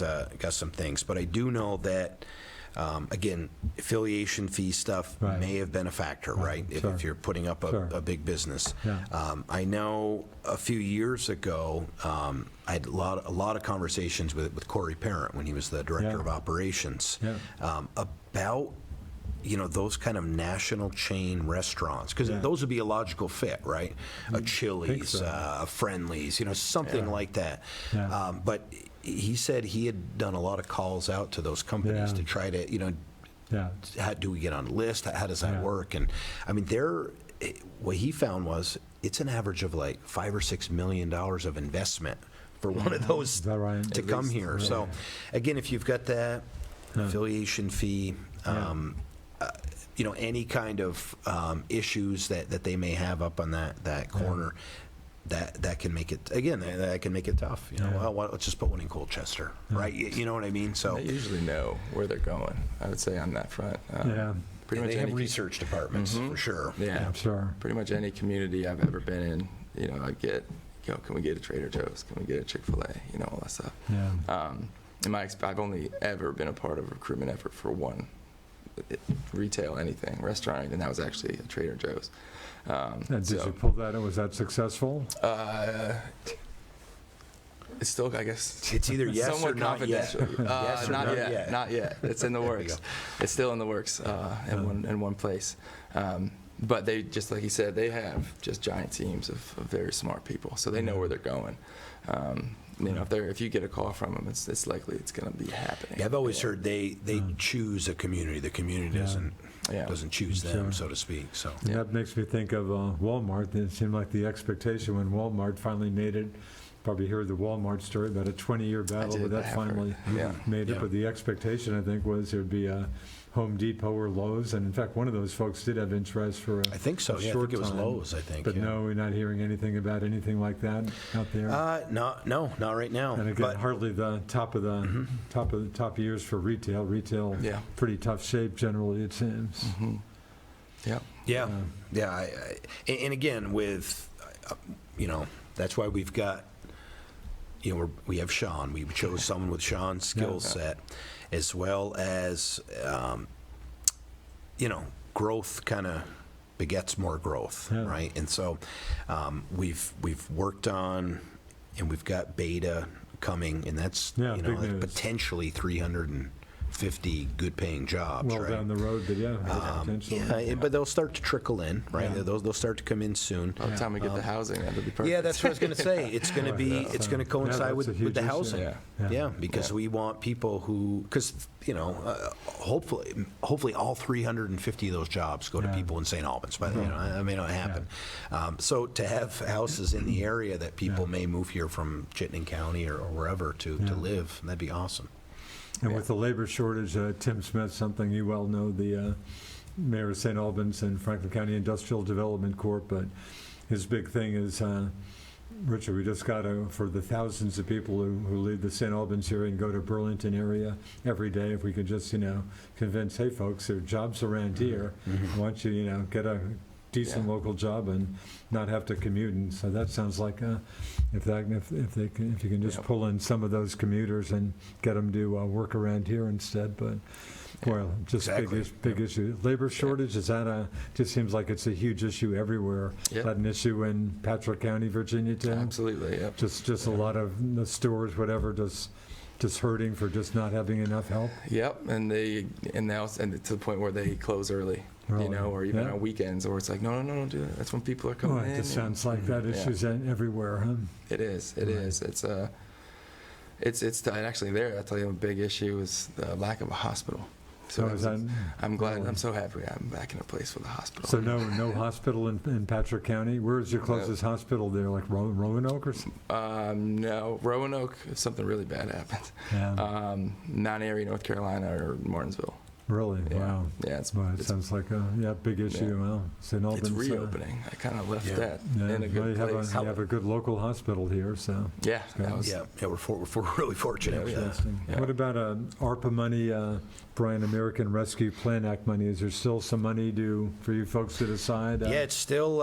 some things, but I do know that again, affiliation fee stuff Right. may have been a factor, right? Sure. If you're putting up Sure. a big business. Yeah. I know a few years ago, I had a lot of conversations with Corey Parent when he was the director Yeah. of operations Yeah. about those kind of national chain restaurants, because Yeah. those would be a logical fit, right? A Chili's, so. a Friendly's, something like that. Yeah. But he said he had done a lot of calls out to those companies Yeah. to try to, Yeah. how do we get on the list? How does that Yeah. work? And I mean, what he found was it's an average of like $5 or $6 million of investment for one of those Is that right? to At come least, here. yeah. So again, if you've got that Yeah. affiliation fee, Yeah. any kind of issues that they may have up on that corner, that can make it, again, that can make it tough. Yeah. Well, let's just put one in Colchester, right? You know what I mean? So They usually know where they're going, I would say, on that front. Yeah. Pretty much they have any, research departments for sure. yeah, I'm sure. pretty much any community I've ever been in, I get, can we get a Trader Joe's? Can we get a Chick-fil-A? All that stuff. Yeah. I've only ever been a part of a recruitment effort for one retail anything, restaurant, and that was actually a Trader Joe's. And did you pull that? Was that successful? It's still, I guess, It's either yes somewhat or not yet. confidential. Yes or not not yet. yet. Not yet. It's in the There you works. go. It's still in the works in one place. But they, just like you said, they have just giant teams of very smart people, so they know where they're going. If you get a call from them, it's likely it's going to be happening. Yeah, I've always heard they choose a community. The community doesn't choose them, so to speak. So And that makes me think of Walmart. It seemed like the expectation when Walmart finally made it. Probably heard the Walmart story about a 20-year battle, did, but that I have finally heard. Yeah. made it. Yeah. But the expectation, I think, was there'd be a Home Depot or Lowe's, and in fact, one of those folks did have interest for I think so. a Yeah, I short think it was time. Lowe's. I think. But yeah. no, we're not hearing anything about anything like that out there. No, not right now. And again, But hardly the top of the top years for retail. Retail, Yeah. pretty tough shape generally, it seems. Mm-hmm. Yeah. yeah. And again, with that's why we've got. We have Sean. We chose someone with Sean's skill set, as well as, growth kind of begets more growth, right? And so we've worked on, and we've got beta coming, and that's big news. potentially 350 good-paying jobs, Well right? down the road, but potentially. But they'll start to trickle in, right? Yeah. They'll start to come in soon. By the time we get the housing, that'll be perfect. Yeah, that's what I was going to say. It's going to be. It's going to coincide that's a with huge the issue. housing. Yeah. Because we want people who, because hopefully all 350 of those jobs go to people in St. Albans. But that may not happen. So to have houses in the area that people may move here from Chittenden County or wherever to live, that'd be awesome. And with the labor shortage, Tim Smith, something you well know, the mayor of St. Albans and Franklin County Industrial Development Corp., but his big thing is, Richard, we just got to, for the thousands of people who leave the St. Albans area and go to Burlington area every day, if we could just, convince, hey, folks, there are jobs around here. Why don't you, get a decent local job and not have to commute. And so that sounds like if you can just pull in some of those commuters and get them to work around here instead. But well, just Exactly. big issue. Labor shortage, is that just seems like it's a huge issue everywhere. Yep. Is that an issue in Patrick County, Virginia, too? Absolutely. Yep. Just a lot of the stores, whatever, just hurting for just not having enough help. Yep. And now to the point where they close early. Really? Or even Yeah. on weekends, or it's like, no, don't do that. That's when people are coming Oh, in. it just sounds like that issue's everywhere, huh? It is. It Right. is. It's and actually there. I tell you, a big issue is the lack of a hospital. So is that- I'm glad. really? I'm so happy I'm back in a place with a hospital. So no hospital in Patrick County? Where is your closest hospital there, like Roanoke or something? No, Roanoke. If something really bad happens, Yeah. non-Erie, North Carolina, or Martinsville. Really? Yeah. Wow. Yeah, it's Well, it sounds like a big issue. Yeah. Well, St. Albans. it's reopening. I kind of left that Yeah, in a well, good you have place. you have a good local hospital here, so. Yeah, that was. Yeah, we're really fortunate. Yeah. Interesting. Yeah. What about ARPA money, Brian, American Rescue Plan Act money? Is there still some money for you folks to decide? Yeah, it's still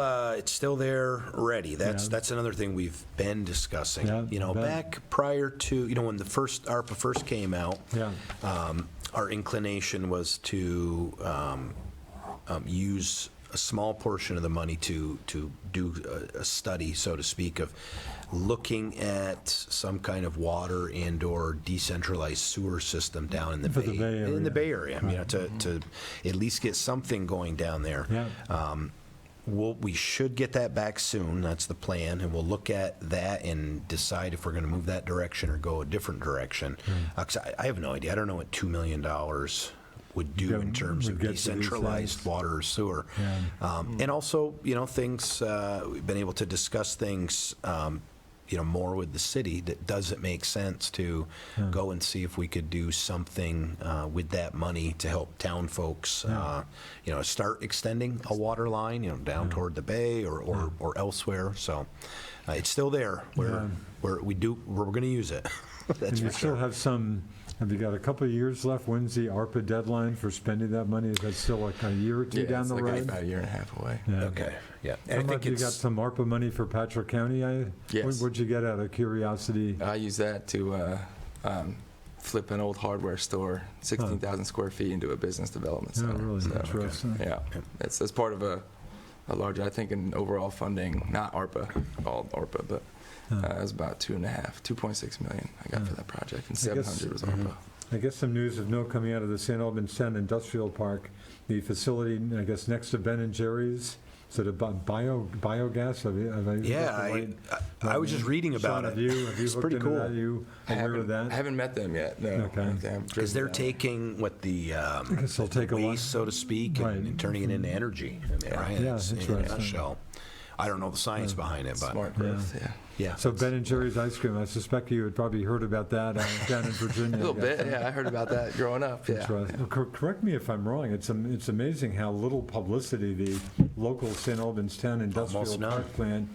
there, ready. That's Yeah. another thing we've been discussing. Yeah, I bet. Back prior to when the first ARPA first came out, Yeah. our inclination was to use a small portion of the money to do a study, so to speak, of looking at some kind of water and/or decentralized sewer system down in the For the Bay Area. in the Bay Area. Right. To at least get something going down there. Yeah. We should get that back soon. That's the plan, and we'll look at that and decide if we're going to move that direction or go a different direction. 'Cause I have no idea. I don't know what $2 million would do in terms of would get to these decentralized things. water or sewer. And also, things we've been able to discuss things. More with the city. Does it make sense to go and see if we could do something with that money to help town folks, start extending a water line, down toward the bay or elsewhere. So it's still there. We're going to use it. That's And you for still sure. have you got a couple of years left? When's the ARPA deadline for spending that money? Is that still like a year or two Yeah, down it's the like road? about a year and a half away. Yeah. Okay. Yeah. And I think you got some ARPA money for Patrick County. Yes. What'd you get out of curiosity? I use that to flip an old hardware store, 16,000 square feet, into a business development Oh, center. really So, interesting. yeah, it's as part of a larger, I think, an overall funding, not ARPA, all ARPA, but It was about 2.6 million I got for that project, and I guess- 700 was ARPA. I guess some news of note coming out of the St. Albans Town Industrial Park, the facility, I guess, next to Ben and Jerry's, sort of biogas. I was just reading about Sean, it. have you It's looked pretty into cool. that? Are you aware of that? I haven't met them yet. No. Okay. I haven't Because driven they're down. taking guess they'll take a lot- waste, so to speak, Right. and turning it into energy. I mean, Yeah. right? Yeah, It's in a interesting. nutshell. I don't know the science behind it, but Smart growth. Yeah. yeah. So Ben and Jerry's ice cream, I suspect you had probably heard about that down in Virginia. A little I guess. bit. Yeah, I heard about that growing up. Yeah. Interesting. Well, correct me if I'm wrong. It's amazing how little publicity the local St. Albans Town Industrial Almost none. Park plant.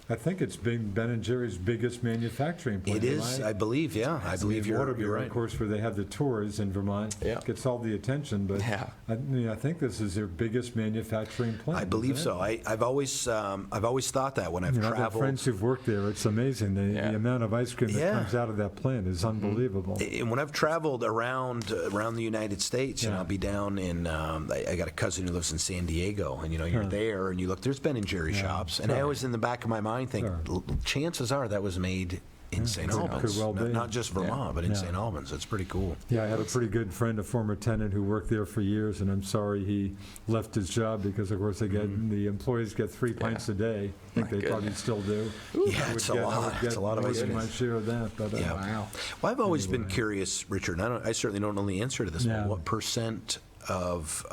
I think it's been Ben and Jerry's biggest manufacturing plant. It is, I believe, yeah. I believe you're Waterbury, right. of course, where they have the tours in Vermont, Yeah. gets all the attention. But Yeah. I think this is their biggest manufacturing plant. I believe isn't so. it? I've always thought that when I've You know, I've got traveled. friends who've worked there. It's amazing. Yeah. The amount of ice cream that Yeah. comes out of that plant is unbelievable. And when I've traveled around the United States, and Yeah. I'll be down in, I got a cousin who lives in San Diego, and you're Huh. there, and you look, there's Ben and Jerry Yeah, shops, and I sure. always in the back of my mind think, Sure. chances are that was made in St. could Albans, well be. not just Vermont, but in Yeah. St. Albans. It's pretty cool. Yeah, I had a pretty good friend, a former tenant who worked there for years, and I'm sorry he left his job because, of course, the employees get 3 pints a day. I think My they probably goodness. still do. Yeah, I would it's a get- I lot. would It's get a lot of more ice than cream. my share of that, but Yeah. Wow. Well, I've always been Anyway. curious, Richard, and I certainly don't know the answer to this, Yeah. but what percent of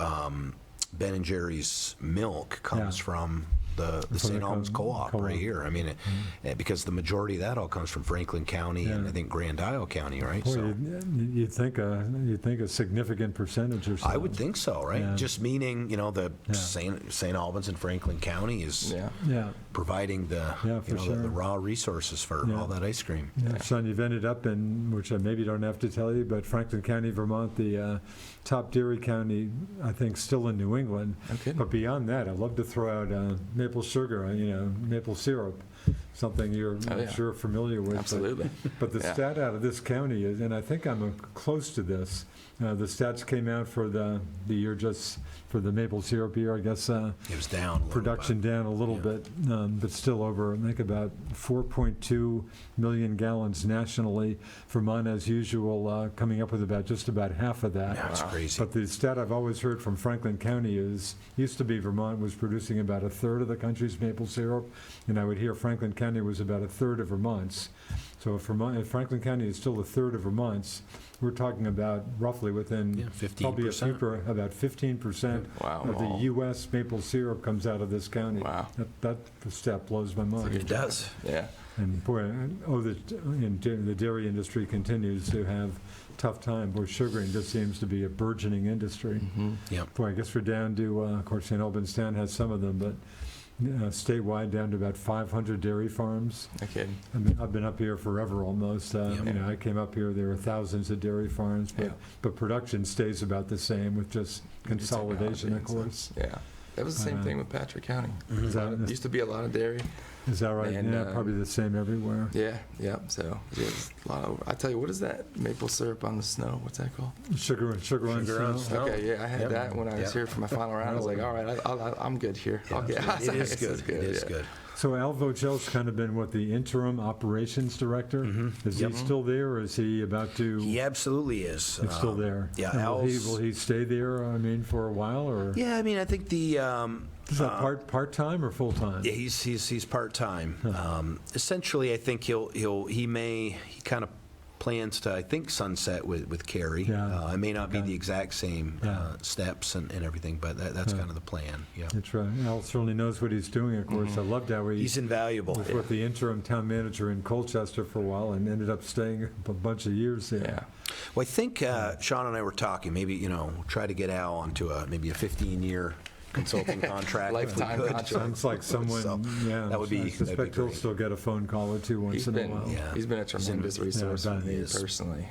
Ben and Jerry's milk comes Yeah. from the From St. the Albans co-op co-op. right here? I mean, because the majority of that all comes from Franklin County and Yeah. I think Grand Isle County, right? boy, So you'd think a significant percentage or so. I would think so, right? Yeah. Just meaning, the Yeah. St. Albans and Franklin County is Yeah. Yeah. providing the Yeah, for sure. the raw resources for Yeah. all that ice cream. Yeah, Sean, you've ended up in, which I maybe don't have to tell you, but Franklin County, Vermont, the top dairy county, I think, still in New England. Okay. But beyond that, I'd love to throw out maple sugar, maple syrup, something you're Oh, I'm yeah. sure familiar with. Absolutely. But the Yeah. stat out of this county is, and I think I'm close to this, the stats came out for the year just for the maple syrup year, I guess. It was down a little Production bit. down a little Yeah. bit, but still over, I think, about 4.2 million gallons nationally. Vermont, as usual, coming up with just about half of that. Yeah, it's crazy. But the stat I've always heard from Franklin County used to be Vermont was producing about a third of the country's maple syrup, and I would hear Franklin County was about a third of Vermont's. So if Franklin County is still a third of Vermont's, we're talking about roughly within Yeah, probably 15%. about 15% Wow. of the U.S. maple syrup comes out of this county. Wow. That stat blows my mind. It does. Yeah. And boy, the dairy industry continues to have tough time. Boy, sugaring just seems to be a burgeoning industry. Yeah. Boy, I guess we're down to, of course, St. Albans Town has some of them, but statewide down to about 500 dairy farms. Okay. I mean, I've been up here forever almost. Yeah. I came up here, there were thousands of dairy farms, but, Yeah. but production stays about the same with just consolidation, of Technology and course. stuff. Yeah. That was the same thing with Patrick County. Is that, Used to be a lot of dairy. is that right? And, Yeah, probably the same everywhere. Yeah. Yeah. So there's a lot of. I tell you, what is that maple syrup on the snow? What's that called? Sugar on Sugar on snow. snow. Oh. Okay. Yeah, I had Yep. that when I was Yep. here for my final round. I was like, all right, I'm good here. Yeah, Okay. it is good. It is yeah. good. So Al Vogel's kind of been the interim operations director. Is he still there, or is he about to? He absolutely is. He's still there. Yeah, And Al's. will he stay there? I mean, for a while, or Yeah, I mean, I think the. is that part time or full time? Yeah, he's part time. Essentially, I think he kind of plans to, I think, sunset with Carrie. Yeah. It may not be Okay. the exact same Yeah. steps and everything, but that's Yeah. kind of the plan. Yeah, That's right. Al certainly knows what he's doing. Of course, I loved how he he's invaluable. was with the interim town manager in Colchester for a while and ended up staying a bunch of years there. Yeah. Well, I think Sean and I were talking. Maybe try to get Al onto maybe a 15-year consulting contract. if we Lifetime could. contract. Sounds like someone. So, yeah, that would be- I that'd be suspect he'll great. still get a phone call or two once He's in a been, while. Yeah. he's been a tremendous resource Yeah, for me he is. personally.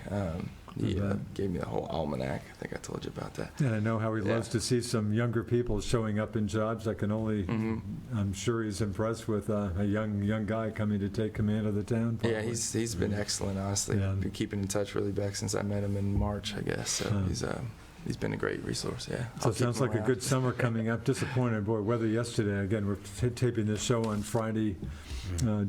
He Yeah. gave me the whole almanac. I think I told you about that. And I know how he Yeah. loves to see some younger people showing up in jobs. I can only, I'm sure he's impressed with a young guy coming to take command of the town. Yeah, probably. he's been excellent, honestly. Yeah. Been keeping in touch really back since I met him in March, I guess. So Huh. he's he's been a great resource. Yeah. So it keep sounds him like a around. good summer coming up. Disappointed, boy, weather yesterday. Again, we're taping this show on Friday,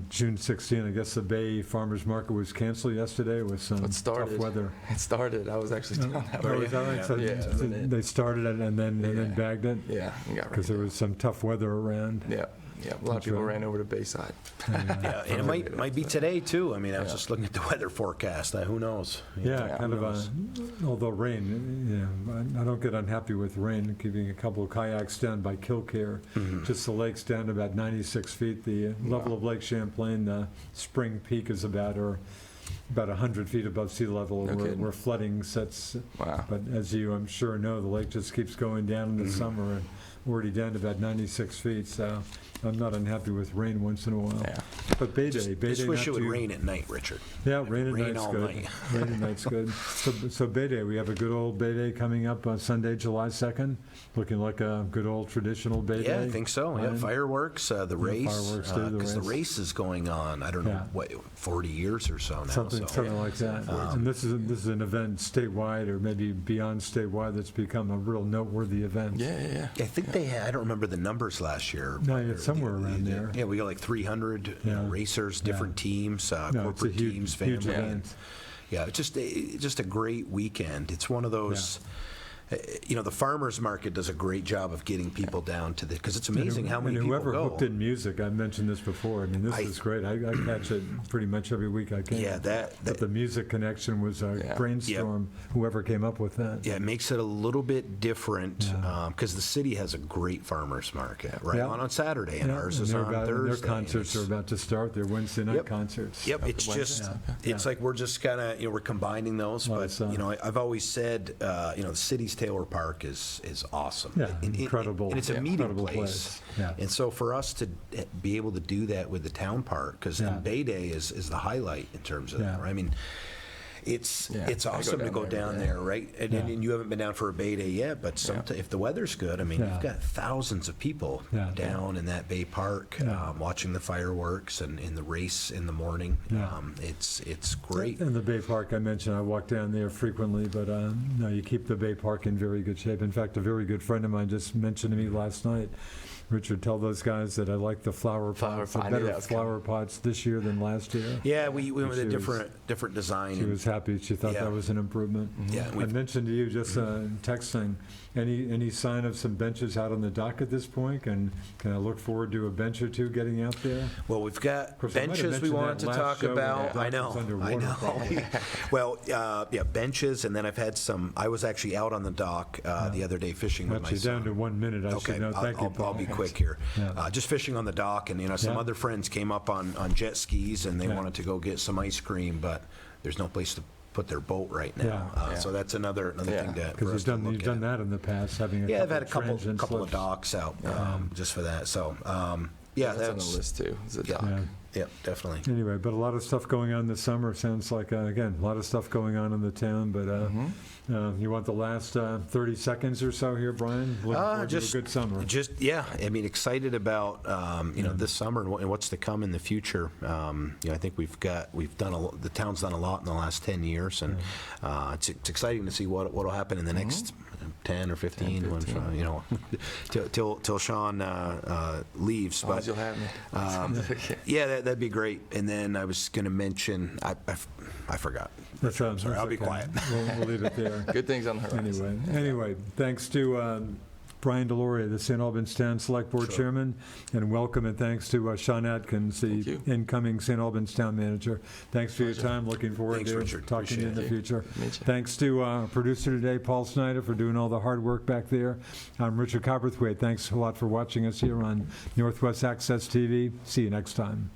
June 16. I guess the Bay Farmers Market was canceled yesterday with some It started. tough weather. It started. I was actually down that Oh, way. is that right? So Yeah, so they started it and then Yeah. bagged it Yeah, and got because there rained was some tough weather around. out. Yeah. A lot of That's people right. ran over to Bayside. Yeah, and it might be today, too. I mean, I was Yeah. just looking at the weather forecast. Who knows? Yeah, Yeah, kind who of knows? although rain, I don't get unhappy with rain, keeping a couple of kayaks down by Kilcare. Just the lake's down to about 96 feet. The level of Lake Champlain, the spring peak is about 100 feet above sea level, No kidding. where flooding sets. Wow. But as you, I'm sure, know, the lake just keeps going down in the summer, and we're already down to about 96 feet, so I'm not unhappy with rain once in a while. Yeah. But Bay Day, Just wish not it would too- rain at night, Richard. Yeah, rain at Rain night's all good. night. Rain at night's good. So Bay Day, we have a good old Bay Day coming up on Sunday, July 2nd, looking like a good old traditional Bay Day. Yeah, I think so. Yeah, Ryan? fireworks, the race, fireworks too, the because the race. race is going on. I don't know Yeah. what 40 years or so now. Something like that. And this is an event statewide or maybe beyond statewide that's become a real noteworthy event. Yeah. I think they had. I don't remember the numbers last year. No, it's somewhere around there. Yeah, we got like 300 Yeah. racers, different teams, No, it's a corporate teams, huge families. event. Yeah, it's just a great weekend. It's one of those. The farmers market does a great job of getting people down to because it's amazing how many and people whoever go. hooked in music, I've mentioned this before. I mean, this is great. I catch it pretty much every week I can. Yeah, But the music connection was a Yeah. brainstorm. Whoever came up with that. Yeah, it makes it a little bit different Yeah. because the city has a great farmers market right Yeah. on Saturday, and Yeah, ours and is they're on about- and Thursday. Their concerts are It's- about to start. Their Wednesday night Yep. concerts. Yep, it's Wednesday, just, yeah. it's like we're just kind of, we're combining those, Lot of but, stuff. I've always said, the city's Taylor Park is awesome. Yeah, And incredible. And it's a Yeah. meeting Incredible place. place. Yeah. And so for us to be able to do that with the town park, because Yeah. Bay Day is the highlight in terms of that, Yeah. right? I mean, it's Yeah, it's I go awesome to down go there down every day. there, right? And, Yeah. and you haven't been down for a Bay Day yet, but if the weather's good, I mean, Yeah. you've got thousands of people Yeah. down in that Bay Park Yeah. watching the fireworks and in the race in the morning. Yeah. It's great. And the Bay Park, I mentioned, I walk down there frequently, but no, you keep the Bay Park in very good shape. In fact, a very good friend of mine just mentioned to me last night, Richard, tell those guys that I like the flower pots, the pot, I knew better that was flower pots this year than last year. Yeah, we went with a She was- different design. She and- was happy. She thought Yeah. that was an improvement. Yeah, I we've- mentioned to you just texting, any sign of some benches out on the dock at this point? Can I look forward to a bench or two getting out there? Well, we've got course, I might have benches we mentioned wanted that to last talk show when about. the I dock know, was underwater, I know. probably. Well, benches, and then I've had some. I was actually out on the dock the other day fishing with my Actually, down son. to 1 minute. I Okay, should know. Thank you, I'll Paul. be quick here. Yeah. Just fishing on the dock, and some Yeah. other friends came up on jet skis, and they Yeah. wanted to go get some ice cream, but there's no place to put their boat right now. Yeah. So that's another Yeah. thing to for Because us to look you've done at. that in the past, having Yeah, I've had a transient couple of slips. docks out just for that. So That's on the list too. It's a dock. Yeah. Yeah, definitely. Anyway, but a lot of stuff going on this summer. Sounds like, again, a lot of stuff going on in the town. But you want the last 30 seconds or so here, Brian? Looking forward to a good summer. I mean, excited about this summer and what's to come in the future. I think the town's done a lot in the last 10 years, and it's exciting to see what'll happen in the next 10 or 15, 10, when 15. till Sean leaves. As long But as you'll have me. yeah, that'd be great. And then I was going to mention, I forgot. That's, Sorry, that's I'll be okay. quiet. We'll leave it there. Good things on the horizon. Anyway, thanks to Brian Deloria, the St. Albans Town Select Board Chairman, and welcome, and thanks to Sean Atkins, the Thank you. incoming St. Albans Town Manager. Thanks for your time. Looking forward Thanks, to Richard. talking to you in the Appreciate it. future. Meet you. Thanks to our producer today, Paul Snyder, for doing all the hard work back there. I'm Richard Cowperthwait. Thanks a lot for watching us here on Northwest Access TV. See you next time.